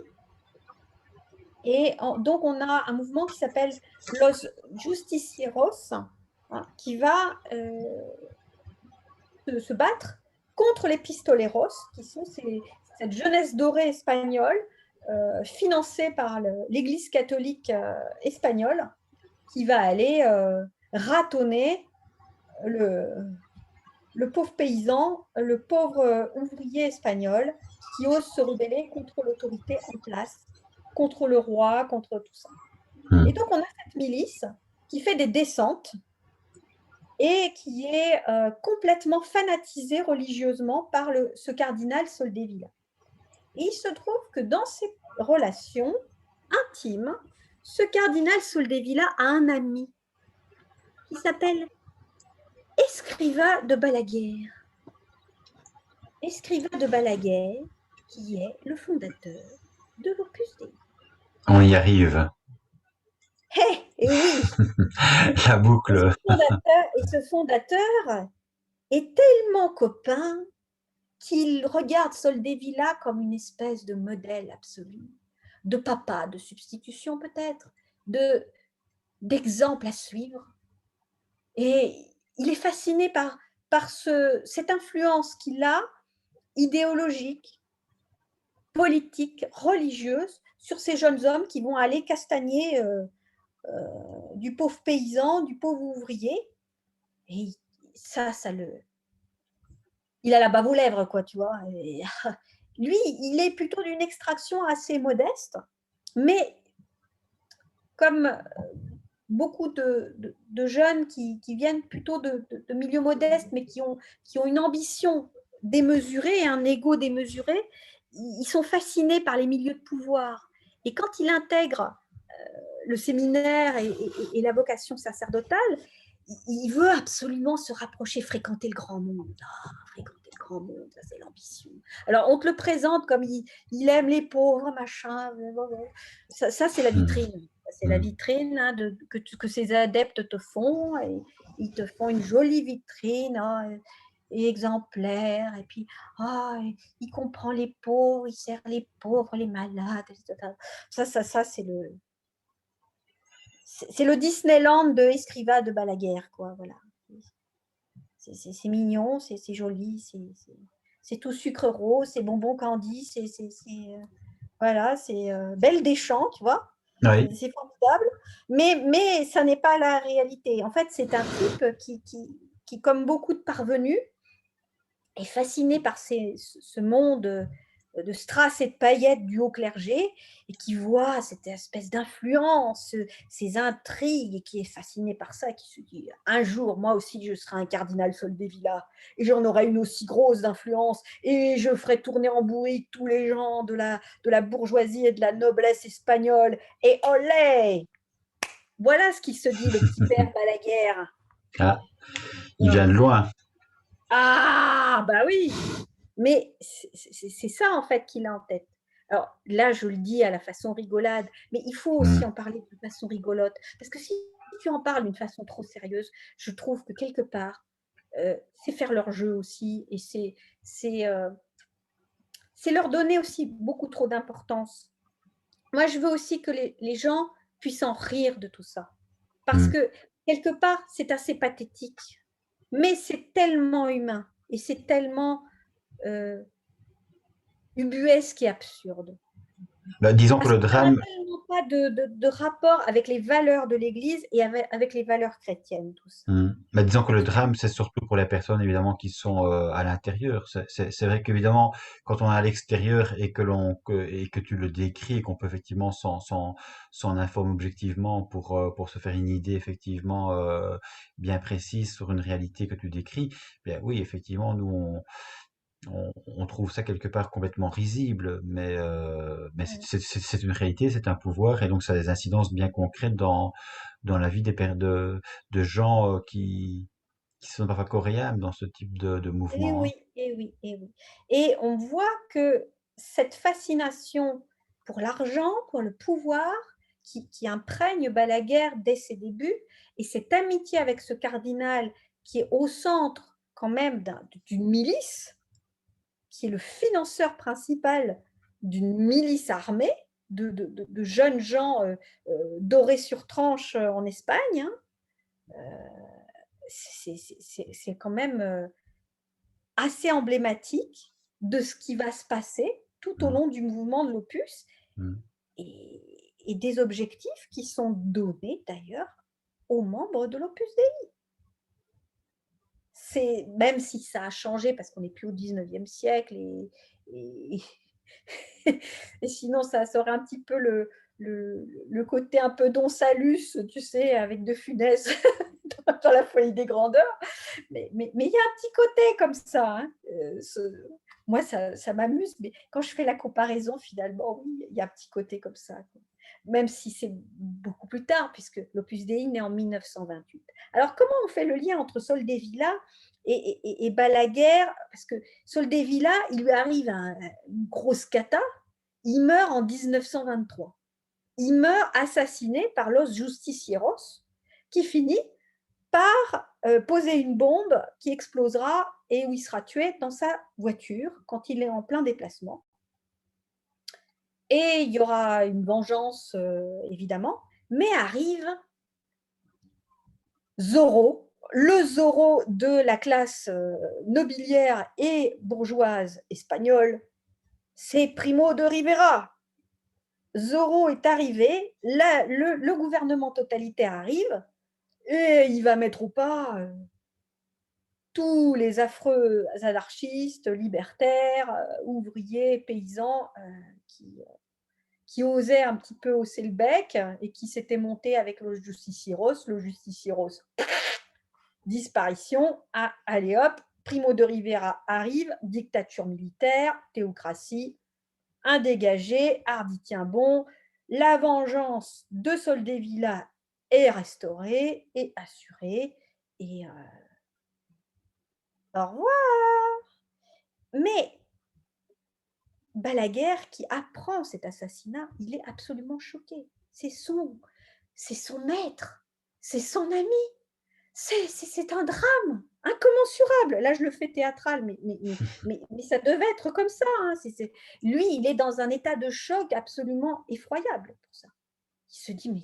Donc, on a un mouvement qui s'appelle Los Justicieros, hein, qui va se battre contre les pistoleros, qui sont cette jeunesse dorée espagnole financée par l'Église catholique espagnole, qui va aller ratonner le pauvre paysan, le pauvre ouvrier espagnol qui ose se rebeller contre l'autorité en place, contre le roi, contre tout ça. Et donc, on a cette milice qui fait des descentes et qui est complètement fanatisée religieusement par ce cardinal Soldevilla. Et il se trouve que dans ces relations intimes, ce cardinal Soldevilla a un ami qui s'appelle Escrivá de Balaguer. Escrivá de Balaguer, qui est le fondateur de l'Opus Dei. On y arrive. Et oui. La boucle. Et ce fondateur est tellement copain qu'il regarde Soldevilla comme une espèce de modèle absolu, de papa, de substitution peut-être, d'exemple à suivre. Et il est fasciné par cette influence qu'il a, idéologique, politique, religieuse, sur ces jeunes hommes qui vont aller castagner du pauvre paysan, du pauvre ouvrier. Et ça il a la bave aux lèvres, quoi, tu vois. Et lui, il est plutôt d'une extraction assez modeste, mais comme beaucoup de jeunes qui viennent plutôt de milieux modestes, mais qui ont une ambition démesurée, un ego démesuré, ils sont fascinés par les milieux de pouvoir. Et quand il intègre le séminaire et la vocation sacerdotale, il veut absolument se rapprocher, fréquenter le grand monde. Fréquenter le grand monde, ça c'est l'ambition. Alors on te le présente comme il aime les pauvres, machin. Ça c'est la vitrine. C'est la vitrine hein, que ces adeptes te font. Et ils te font une jolie vitrine exemplaire. Et puis, il comprend les pauvres, il sert les pauvres, les malades. Etc. Ça c'est le Disneyland de Escrivá de Balaguer, quoi. Voilà. C'est mignon, c'est joli, c'est tout sucre rose, c'est bonbon candy, voilà, c'est Belle des Champs, tu vois. Oui. C'est formidable, mais ça n'est pas la réalité. En fait, c'est un type qui, comme beaucoup de parvenus, est fasciné par ce monde de strass et de paillettes du haut clergé et qui voit cette espèce d'influence, ces intrigues et qui est fasciné par ça, qui se dit un jour, moi aussi, je serai un cardinal Soldevilla et j'en aurai une aussi grosse d'influence et je ferai tourner en bourrique tous les gens de la bourgeoisie et de la noblesse espagnole et olé. Voilà ce qu'il se dit, le petit père Balaguer. Ah, il vient de loin. Ah, bah oui. Mais c'est ça, en fait, qu'il a en tête. Alors là, je le dis à la façon rigolade, mais il faut aussi en parler de façon rigolote. Parce que si tu en parles d'une façon trop sérieuse, je trouve que quelque part, c'est faire leur jeu aussi. Et c'est leur donner aussi beaucoup trop d'importance. Moi, je veux aussi que les gens puissent en rire de tout ça. Parce que, quelque part, c'est assez pathétique. Mais c'est tellement humain. Et c'est tellement ubuesque et absurde. Bah, disons que Parce le que ça n'a drame, tellement pas de rapport avec les valeurs de l'Église et avec les valeurs chrétiennes, tout ça. bah, disons que le drame, c'est surtout pour les personnes évidemment qui sont à l'intérieur. C'est vrai qu'évidemment, quand on est à l'extérieur et et que tu le décris et qu'on peut effectivement s'en informer objectivement pour se faire une idée effectivement bien précise sur une réalité que tu décris, bien oui, effectivement, nous on trouve ça quelque part complètement risible, mais c'est une réalité, c'est un pouvoir, et donc ça a des incidences bien concrètes dans la vie de gens qui sont parfois coréens dans ce type de Et mouvement. oui, et oui, et oui. Et on voit que cette fascination pour l'argent, pour le pouvoir, qui imprègne Balaguer dès ses débuts, et cette amitié avec ce cardinal qui est au centre quand même d'une milice, qui est le financeur principal d'une milice armée de jeunes gens dorés sur tranche en Espagne, hein. C'est quand même assez emblématique de ce qui va se passer tout au Mmh. long du mouvement de l'Opus Mmh. et des objectifs qui sont donnés d'ailleurs aux membres de l'Opus Dei. C'est même si ça a changé parce qu'on n'est plus au 19e siècle et et sinon ça aurait un petit peu le côté un peu Don Salus, tu sais, avec De Funès dans La Folie des grandeurs. Mais il y a un petit côté comme ça, hein, moi ça m'amuse, mais quand je fais la comparaison, finalement, oui, il y a un petit côté comme ça, quoi. Même si c'est beaucoup plus tard, puisque l'Opus Dei naît en 1928. Alors, comment on fait le lien entre Soldevilla et Balaguer? Parce que Soldevilla, il lui arrive une grosse cata, il meurt en 1923. Il meurt assassiné par Los Justicieros, qui finit par poser une bombe qui explosera et où il sera tué dans sa voiture quand il est en plein déplacement. Et il y aura une vengeance, évidemment, mais arrive Zorro, le Zorro de la classe nobiliaire et bourgeoise espagnole, c'est Primo de Rivera. Zorro est arrivé, le gouvernement totalitaire arrive, et il va mettre au pas tous les affreux anarchistes, libertaires, ouvriers, paysans qui osaient un petit peu hausser le bec et qui s'étaient montés avec le Justicieros. Le Justicieros, disparition. Ah, allez hop, Primo de Rivera arrive, dictature militaire, théocratie, un dégagé, hardi tient bon. La vengeance de Soldevilla est restaurée et assurée. Et au revoir. Mais Balaguer, qui apprend cet assassinat, il est absolument choqué. C'est son maître, c'est son ami, c'est un drame incommensurable. Là, je le fais théâtral, mais ça devait être comme ça, hein. Lui, il est dans un état de choc absolument effroyable pour ça. Il se dit, mais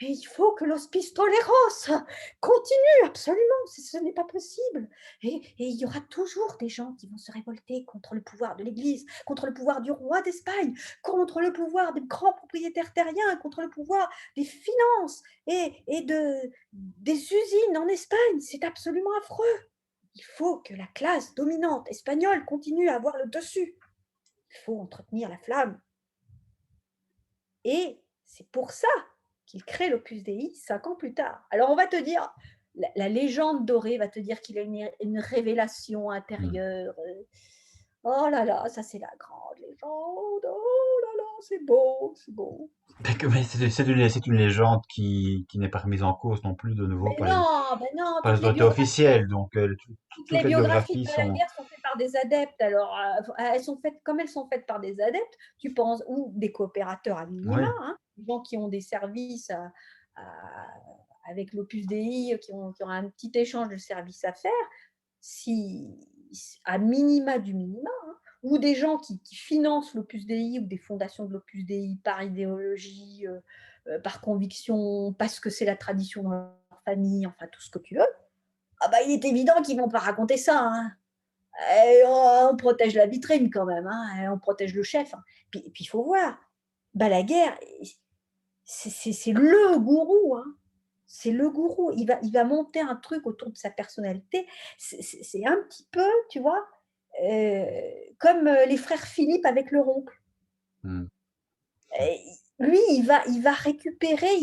il faut que Los Pistoleros continue, absolument, ce n'est pas possible. Et il y aura toujours des gens qui vont se révolter contre le pouvoir de l'Église, contre le pouvoir du roi d'Espagne, contre le pouvoir des grands propriétaires terriens, contre le pouvoir des finances des usines en Espagne. C'est absolument affreux. Il faut que la classe dominante espagnole continue à avoir le dessus. Il faut entretenir la flamme. Et c'est pour ça qu'il crée l'Opus Dei 5 ans plus tard. Alors on va te dire, la légende dorée va te dire qu'il a une révélation Mmh. intérieure. Oh là là, ça c'est la grande légende. Oh là là, c'est beau, c'est beau. Mais c'est une légende qui n'est pas remise en cause non plus de nouveau Mais non, par les autorités officielles, donc toutes toutes les les biographies de biographies sont. Balaguer sont faites par des adeptes. Alors, elles sont faites, comme elles sont faites par des adeptes, tu penses, ou des coopérateurs à minima, Oui. hein, des gens qui ont des services avec l'Opus Dei, qui ont un petit échange de services à faire, si, à minima du minima, hein, ou des gens qui financent l'Opus Dei ou des fondations de l'Opus Dei par idéologie, par conviction, parce que c'est la tradition dans leur famille, enfin tout ce que tu veux. Ah bah, il est évident qu'ils vont pas raconter ça, hein. On protège la vitrine quand même, hein, on protège le chef, hein. Puis il faut voir, Balaguer, c'est le gourou, hein. C'est le gourou. Il va monter un truc autour de sa personnalité. C'est un petit peu, tu vois, comme les frères Philippe avec leur oncle. Mmh. Lui, il va récupérer,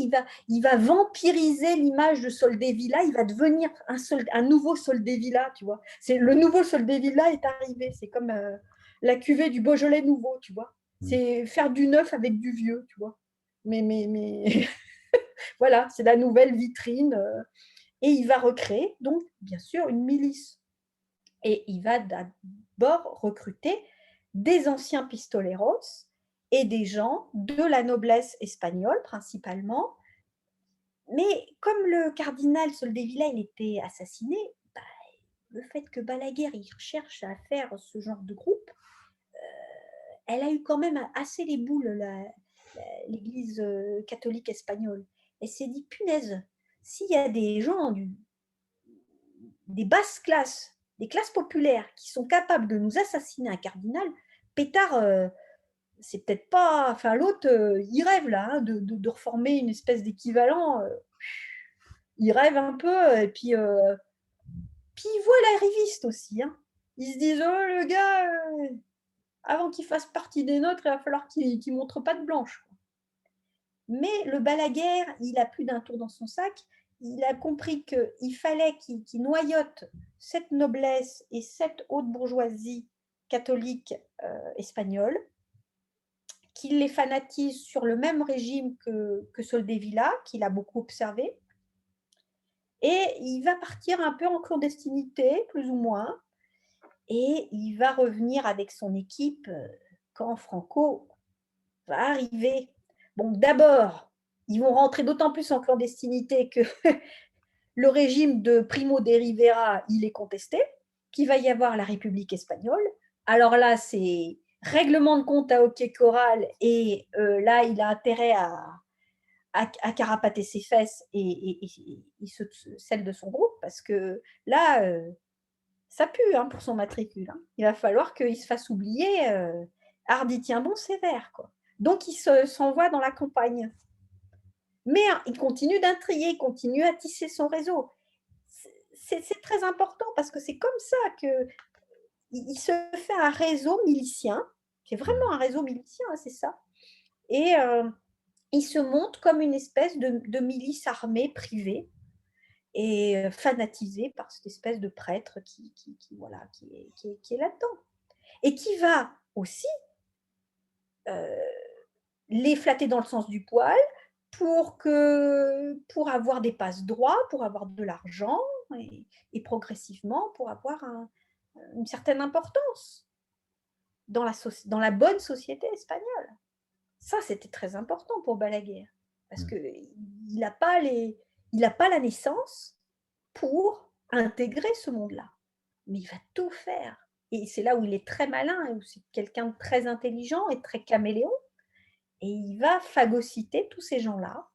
il va vampiriser l'image de Soldevilla, il va devenir un nouveau Soldevilla, tu vois. Le nouveau Soldevilla est arrivé, c'est comme la cuvée du Beaujolais nouveau, tu vois. Mmh. C'est faire du neuf avec du vieux, tu vois. Mais voilà, c'est la nouvelle vitrine. Et il va recréer, donc, bien sûr, une milice. Et il va d'abord recruter des anciens pistoleros et des gens de la noblesse espagnole principalement. Mais comme le cardinal Soldevilla il était assassiné, bah, le fait que Balaguer il cherche à faire ce genre de groupe, elle a eu quand même assez les boules, l'Église catholique espagnole. Elle s'est dit, punaise, s'il y a des gens des basses classes, des classes populaires qui sont capables de nous assassiner un cardinal, pétard, c'est peut-être pas. Enfin, l'autre, il rêve là, hein, de reformer une espèce d'équivalent. Il rêve un peu, et puis il voit l'arriviste aussi. Hein. Ils se disent, oh le gars, avant qu'il fasse partie des nôtres, il va falloir qu'il ne montre pas de blanche. Mais le Balaguer, il a plus d'un tour dans son sac. Il a compris qu'il fallait qu'il noyote cette noblesse et cette haute bourgeoisie catholique espagnole, qu'il les fanatise sur le même régime que Soldevilla, qu'il a beaucoup observé. Et il va partir un peu en clandestinité, plus ou moins, et il va revenir avec son équipe quand Franco va arriver. Bon, d'abord, ils vont rentrer d'autant plus en clandestinité que le régime de Primo de Rivera, il est contesté, qu'il va y avoir la République espagnole. Alors là, c'est règlement de compte à hockey choral, et là, il a intérêt à carapater ses fesses et celles de son groupe, parce que là, ça pue hein, pour son matricule. Hein. Il va falloir qu'il se fasse oublier. Hardy tient bon sévère, quoi. Donc, il s'envoie dans la campagne. Mais il continue d'intriguer, il continue à tisser son réseau. C'est très important parce que c'est comme ça qu'il se fait un réseau milicien, qui est vraiment un réseau milicien, hein, c'est ça. Et il se monte comme une espèce de milice armée privée et fanatisée par cette espèce de prêtre qui est là-dedans. Et qui va aussi les flatter dans le sens du poil pour avoir des passe-droits, pour avoir de l'argent et progressivement pour avoir une certaine importance dans la bonne société espagnole. Ça, c'était très important pour Balaguer parce qu'il n'a pas la naissance pour intégrer ce monde-là. Mais il va tout faire. Et c'est là où il est très malin, où c'est quelqu'un de très intelligent et très caméléon. Et il va phagocyter tous ces gens-là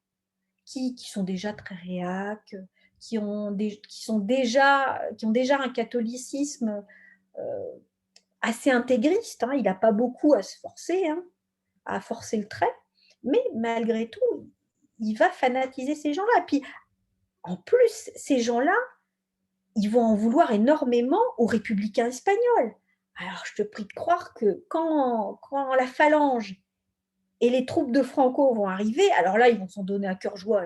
qui sont déjà très réacs, qui ont déjà un catholicisme assez intégriste. Hein. Il n'a pas beaucoup à se forcer, hein, à forcer le trait. Mais malgré tout, il va fanatiser ces gens-là. Et puis, en plus, ces gens-là, ils vont en vouloir énormément aux républicains espagnols. Alors, je te prie de croire que quand la phalange et les troupes de Franco vont arriver, alors là, ils vont s'en donner à cœur joie.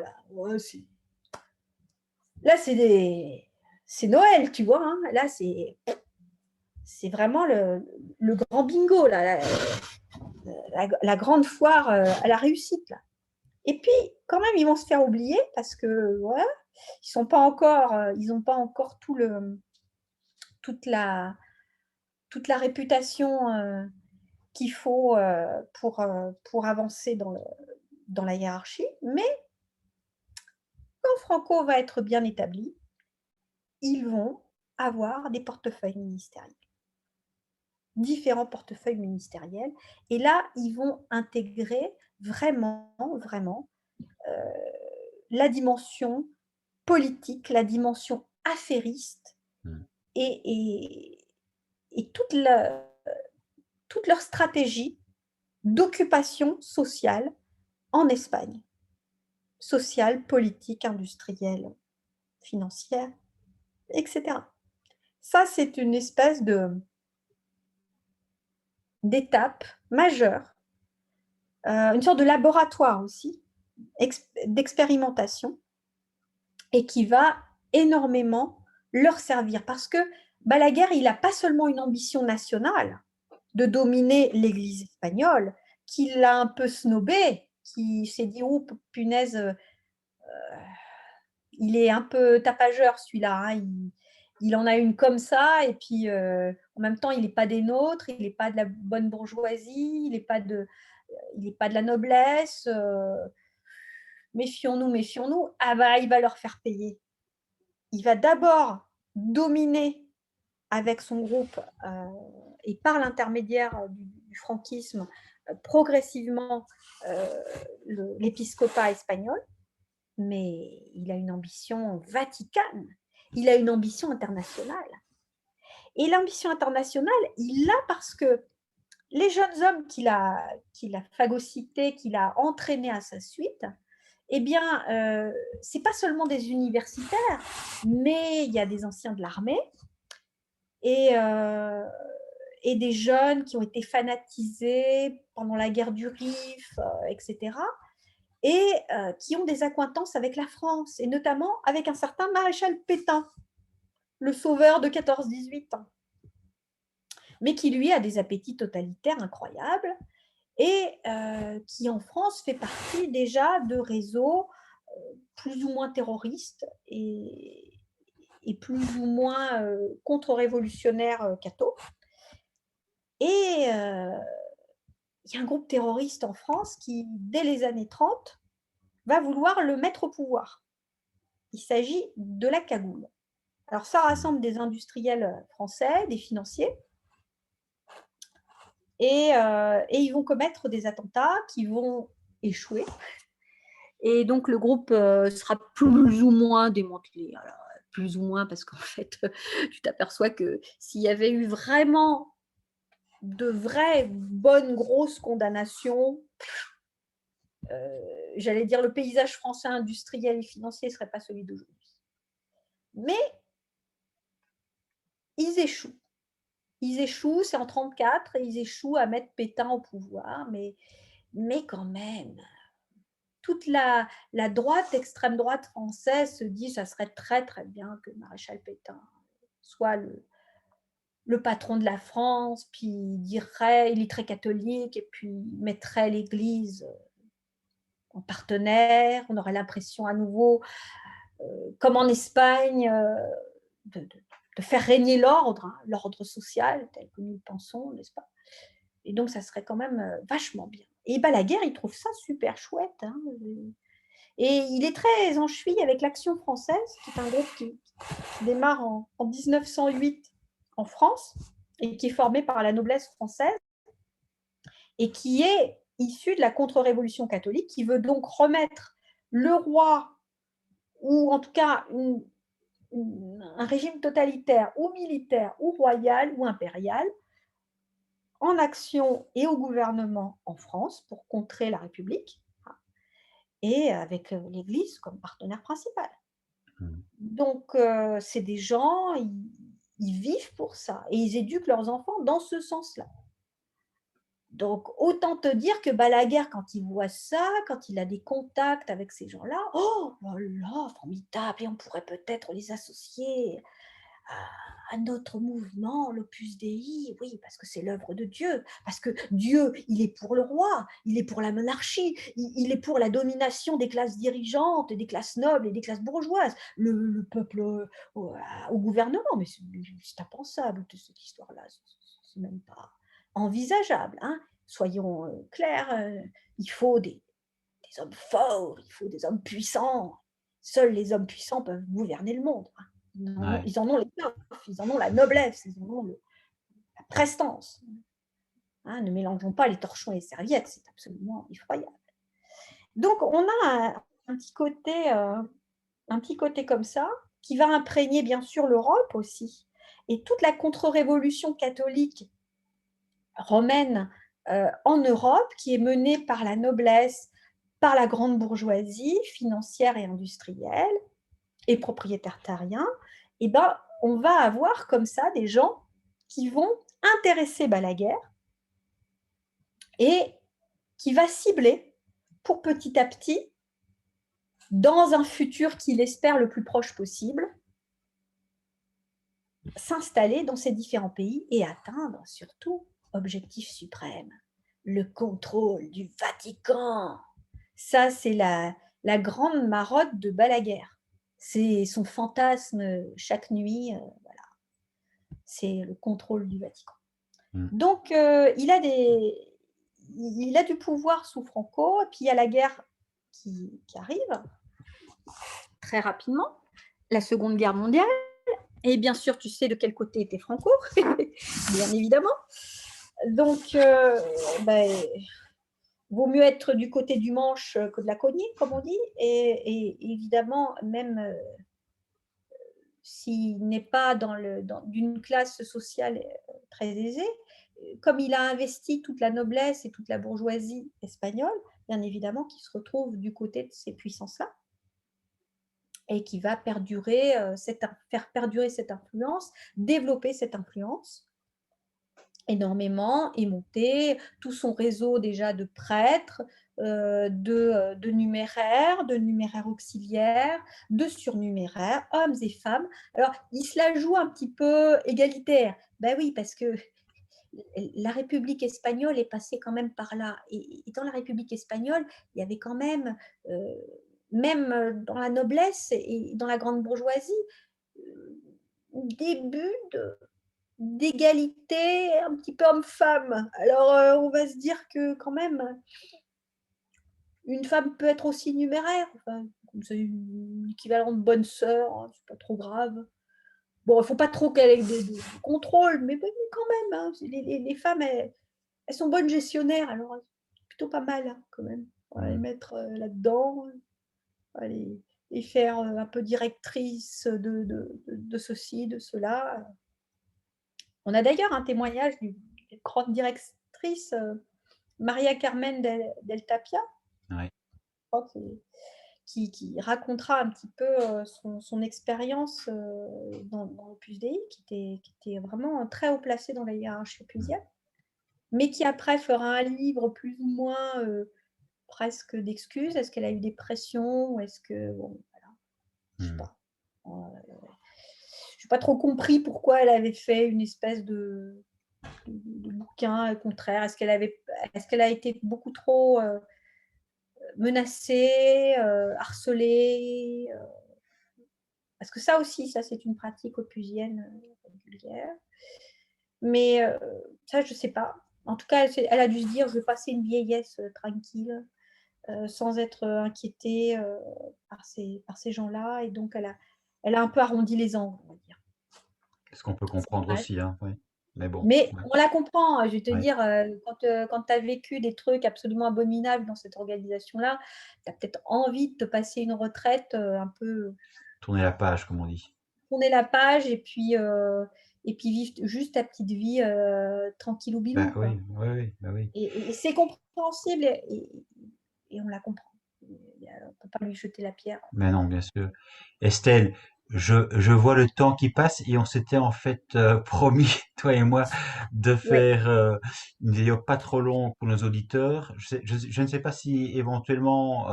Là, c'est Noël, tu vois. Hein. Là, c'est vraiment le grand bingo, là, la grande foire à la réussite. Là. Et puis, quand même, ils vont se faire oublier parce que voilà, ils n'ont pas encore toute la réputation qu'il faut pour avancer dans la hiérarchie. Mais quand Franco va être bien établi, ils vont avoir des portefeuilles ministériels, différents portefeuilles ministériels. Et là, ils vont intégrer vraiment, vraiment la dimension politique, la dimension affairiste et toute leur stratégie d'occupation sociale en Espagne. Sociale, politique, industrielle, financière, etc. Ça, c'est une espèce d'étape majeure, une sorte de laboratoire aussi, d'expérimentation, et qui va énormément leur servir. Parce que Balaguer, il n'a pas seulement une ambition nationale de dominer l'Église espagnole, qu'il a un peu snobé, qui s'est dit, oh, punaise, il est un peu tapageur celui-là, hein. Il en a une comme ça, et puis en même temps, il n'est pas des nôtres, il n'est pas de la bonne bourgeoisie, il n'est pas de la noblesse. Méfions-nous, méfions-nous. Ah bah, il va leur faire payer. Il va d'abord dominer avec son groupe et par l'intermédiaire du franquisme, progressivement l'épiscopat espagnol, mais il a une ambition vaticane, il a une ambition internationale. Et l'ambition internationale, il l'a parce que les jeunes hommes qu'il a phagocytés, qu'il a entraînés à sa suite, eh bien, ce n'est pas seulement des universitaires, mais il y a des anciens de l'armée et des jeunes qui ont été fanatisés pendant la guerre du Rif, etc., et qui ont des accointances avec la France, et notamment avec un certain maréchal Pétain, le sauveur de 14-18 ans, mais qui, lui, a des appétits totalitaires incroyables, et qui, en France, fait partie déjà de réseaux plus ou moins terroristes et plus ou moins contre-révolutionnaires cathos. Et il y a un groupe terroriste en France qui, dès les années 30, va vouloir le mettre au pouvoir. Il s'agit de la cagoule. Alors, ça rassemble des industriels français, des financiers, et ils vont commettre des attentats qui vont échouer. Et donc, le groupe sera plus ou moins démantelé. Alors, plus ou moins, parce qu'en fait, tu t'aperçois que s'il y avait eu vraiment de vraies, bonnes, grosses condamnations, j'allais dire, le paysage français industriel et financier ne serait pas celui d'aujourd'hui. Mais ils échouent. Ils échouent, c'est en 1934, et ils échouent à mettre Pétain au pouvoir, mais quand même, toute la droite, extrême droite française se dit ça serait très très bien que Maréchal Pétain soit le patron de la France, puis il est très catholique, et puis il mettrait l'Église en partenaire. On aurait l'impression à nouveau, comme en Espagne, de faire régner l'ordre, hein, l'ordre social tel que nous le pensons, n'est-ce pas? Et donc, ça serait quand même vachement bien. Et Balaguer, il trouve ça super chouette. Hein. Et il est très en cheville avec l'Action française, qui est un groupe qui démarre en 1908 en France et qui est formé par la noblesse française et qui est issu de la contre-révolution catholique, qui veut donc remettre le roi, ou en tout cas un régime totalitaire ou militaire ou royal ou impérial, en action et au gouvernement en France pour contrer la République, et avec l'Église comme partenaire principal. Donc, c'est des gens, ils vivent pour ça, et ils éduquent leurs enfants dans ce sens-là. Donc, autant te dire que Balaguer, quand il voit ça, quand il a des contacts avec ces gens-là, oh là, formidable, et on pourrait peut-être les associer à notre mouvement, l'Opus Dei, oui, parce que c'est l'œuvre de Dieu, parce que Dieu, il est pour le roi, il est pour la monarchie, il est pour la domination des classes dirigeantes, des classes nobles et des classes bourgeoises, le peuple au gouvernement, mais c'est impensable, toute cette histoire-là, c'est même pas envisageable, hein. Soyons clairs, il faut des hommes forts, il faut des hommes puissants, seuls les hommes puissants peuvent gouverner le monde, hein. Ils en ont l'étoffe, ils en ont la noblesse, ils en ont la prestance. Hein, ne mélangeons pas les torchons et les serviettes, c'est absolument effroyable. Donc, on a un petit côté comme ça, qui va imprégner bien sûr l'Europe aussi. Et toute la contre-révolution catholique romaine en Europe, qui est menée par la noblesse, par la grande bourgeoisie financière et industrielle, et propriétaires terriens, eh ben, on va avoir comme ça des gens qui vont intéresser Balaguer et qui va cibler pour petit à petit, dans un futur qu'il espère le plus proche possible, s'installer dans ces différents pays et atteindre surtout objectif suprême, le contrôle du Vatican. Ça, c'est la grande marotte de Balaguer. C'est son fantasme chaque nuit, voilà. C'est le contrôle du Vatican. Donc, il a du pouvoir sous Franco, et puis il y a la guerre qui arrive très rapidement, la Seconde Guerre mondiale, et bien sûr, tu sais de quel côté était Franco, bien évidemment. Donc, vaut mieux être du côté du manche que de la cognée, comme on dit. Et évidemment, même s'il n'est pas d'une classe sociale très aisée, comme il a investi toute la noblesse et toute la bourgeoisie espagnole, bien évidemment qu'il se retrouve du côté de ces puissances-là et qui va faire perdurer cette influence, développer cette influence énormément et monter tout son réseau déjà de prêtres, de numéraires auxiliaires, de surnuméraires, hommes et femmes. Alors, il se la joue un petit peu égalitaire. Ben oui, parce que la République espagnole est passée quand même par là. Et dans la République espagnole, il y avait quand même dans la noblesse et dans la grande bourgeoisie, début d'égalité un petit peu homme-femme. Alors, on va se dire que quand même, une femme peut être aussi numéraire. Enfin, c'est l'équivalent de bonne sœur, hein, c'est pas trop grave. Bon, il ne faut pas trop qu'elle ait du contrôle, mais quand même, hein, les femmes, elles sont bonnes gestionnaires, alors c'est plutôt pas mal hein, quand même. On va les mettre là-dedans, on va les faire un peu directrices de ceci, de cela. On a d'ailleurs un témoignage d'une grande directrice, Maria Carmen del Tapia, Ouais. qui racontera un petit peu son expérience dans l'Opus Dei, qui était vraiment très haut placé dans la hiérarchie opusienne, mais qui après fera un livre plus ou moins presque d'excuses. Est-ce qu'elle a eu des pressions ou est-ce que... Bon, voilà, je sais pas. Je n'ai pas trop compris pourquoi elle avait fait une espèce de bouquin contraire. Est-ce qu'elle a été beaucoup trop menacée, harcelée parce que ça aussi, ça c'est une pratique opusienne régulière. Mais ça, je ne sais pas. En tout cas, elle a dû se dire, je vais passer une vieillesse tranquille, sans être inquiétée par ces gens-là. Et donc, elle a un peu arrondi les angles, on va dire. Ce qu'on peut comprendre aussi, hein, oui. Mais bon, Mais ouais. on la comprend, je vais te Ouais. dire, quand tu as vécu des trucs absolument abominables dans cette organisation-là, tu as peut-être envie de te passer une retraite un peu, Tourner la page, comme on dit. tourner la page et puis vivre juste ta petite vie tranquille ou Bah bilou, quoi. oui, oui, oui, bah oui. Et c'est compréhensible et on la comprend. On ne peut pas lui jeter la pierre. Mais non, bien sûr. Estelle, je vois le temps qui passe et on s'était en fait promis, toi et moi, de Ouais. faire une vidéo pas trop longue pour nos auditeurs. Je ne sais pas si éventuellement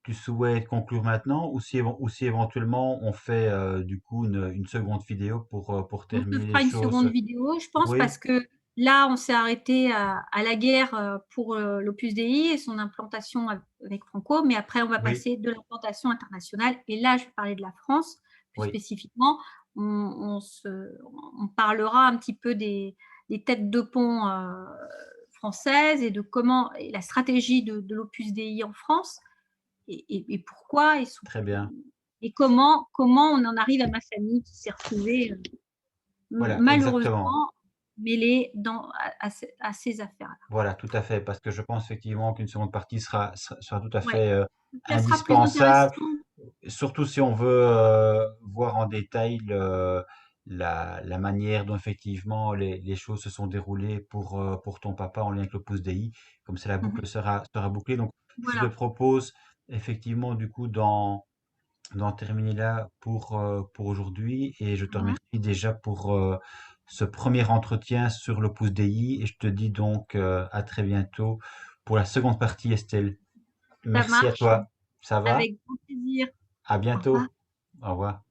tu souhaites conclure maintenant ou si éventuellement on fait du coup une seconde vidéo pour On se terminer les fera une seconde choses. vidéo, je pense, Oui, parce que là, on s'est arrêté à la guerre pour l'Opus Dei et son implantation avec Franco, mais après, on va oui, passer de l'implantation internationale. Et là, je vais parler de la France, plus oui. spécifiquement. On parlera un petit peu des têtes de pont françaises et de comment et la stratégie de l'Opus Dei en France et pourquoi Très bien. et comment on en arrive à ma famille qui s'est retrouvée Voilà, exactement. malheureusement mêlée à ces affaires-là. Voilà, tout à fait, parce que je pense effectivement qu'une seconde partie sera tout à Ouais. fait Ça sera plus indispensable, intéressant. surtout si on veut voir en détail la manière dont effectivement les choses se sont déroulées pour ton papa en lien avec l'Opus Dei, comme ça la Mhm. boucle sera bouclée. Donc, je te Voilà. propose effectivement du coup d'en terminer là pour aujourd'hui et je te Mhm. remercie déjà pour ce premier entretien sur l'Opus Dei et je te dis donc à très bientôt pour la seconde partie, Estelle. Ça Merci à marche. toi. Ça va? Avec grand plaisir. À Au revoir. bientôt. Au revoir.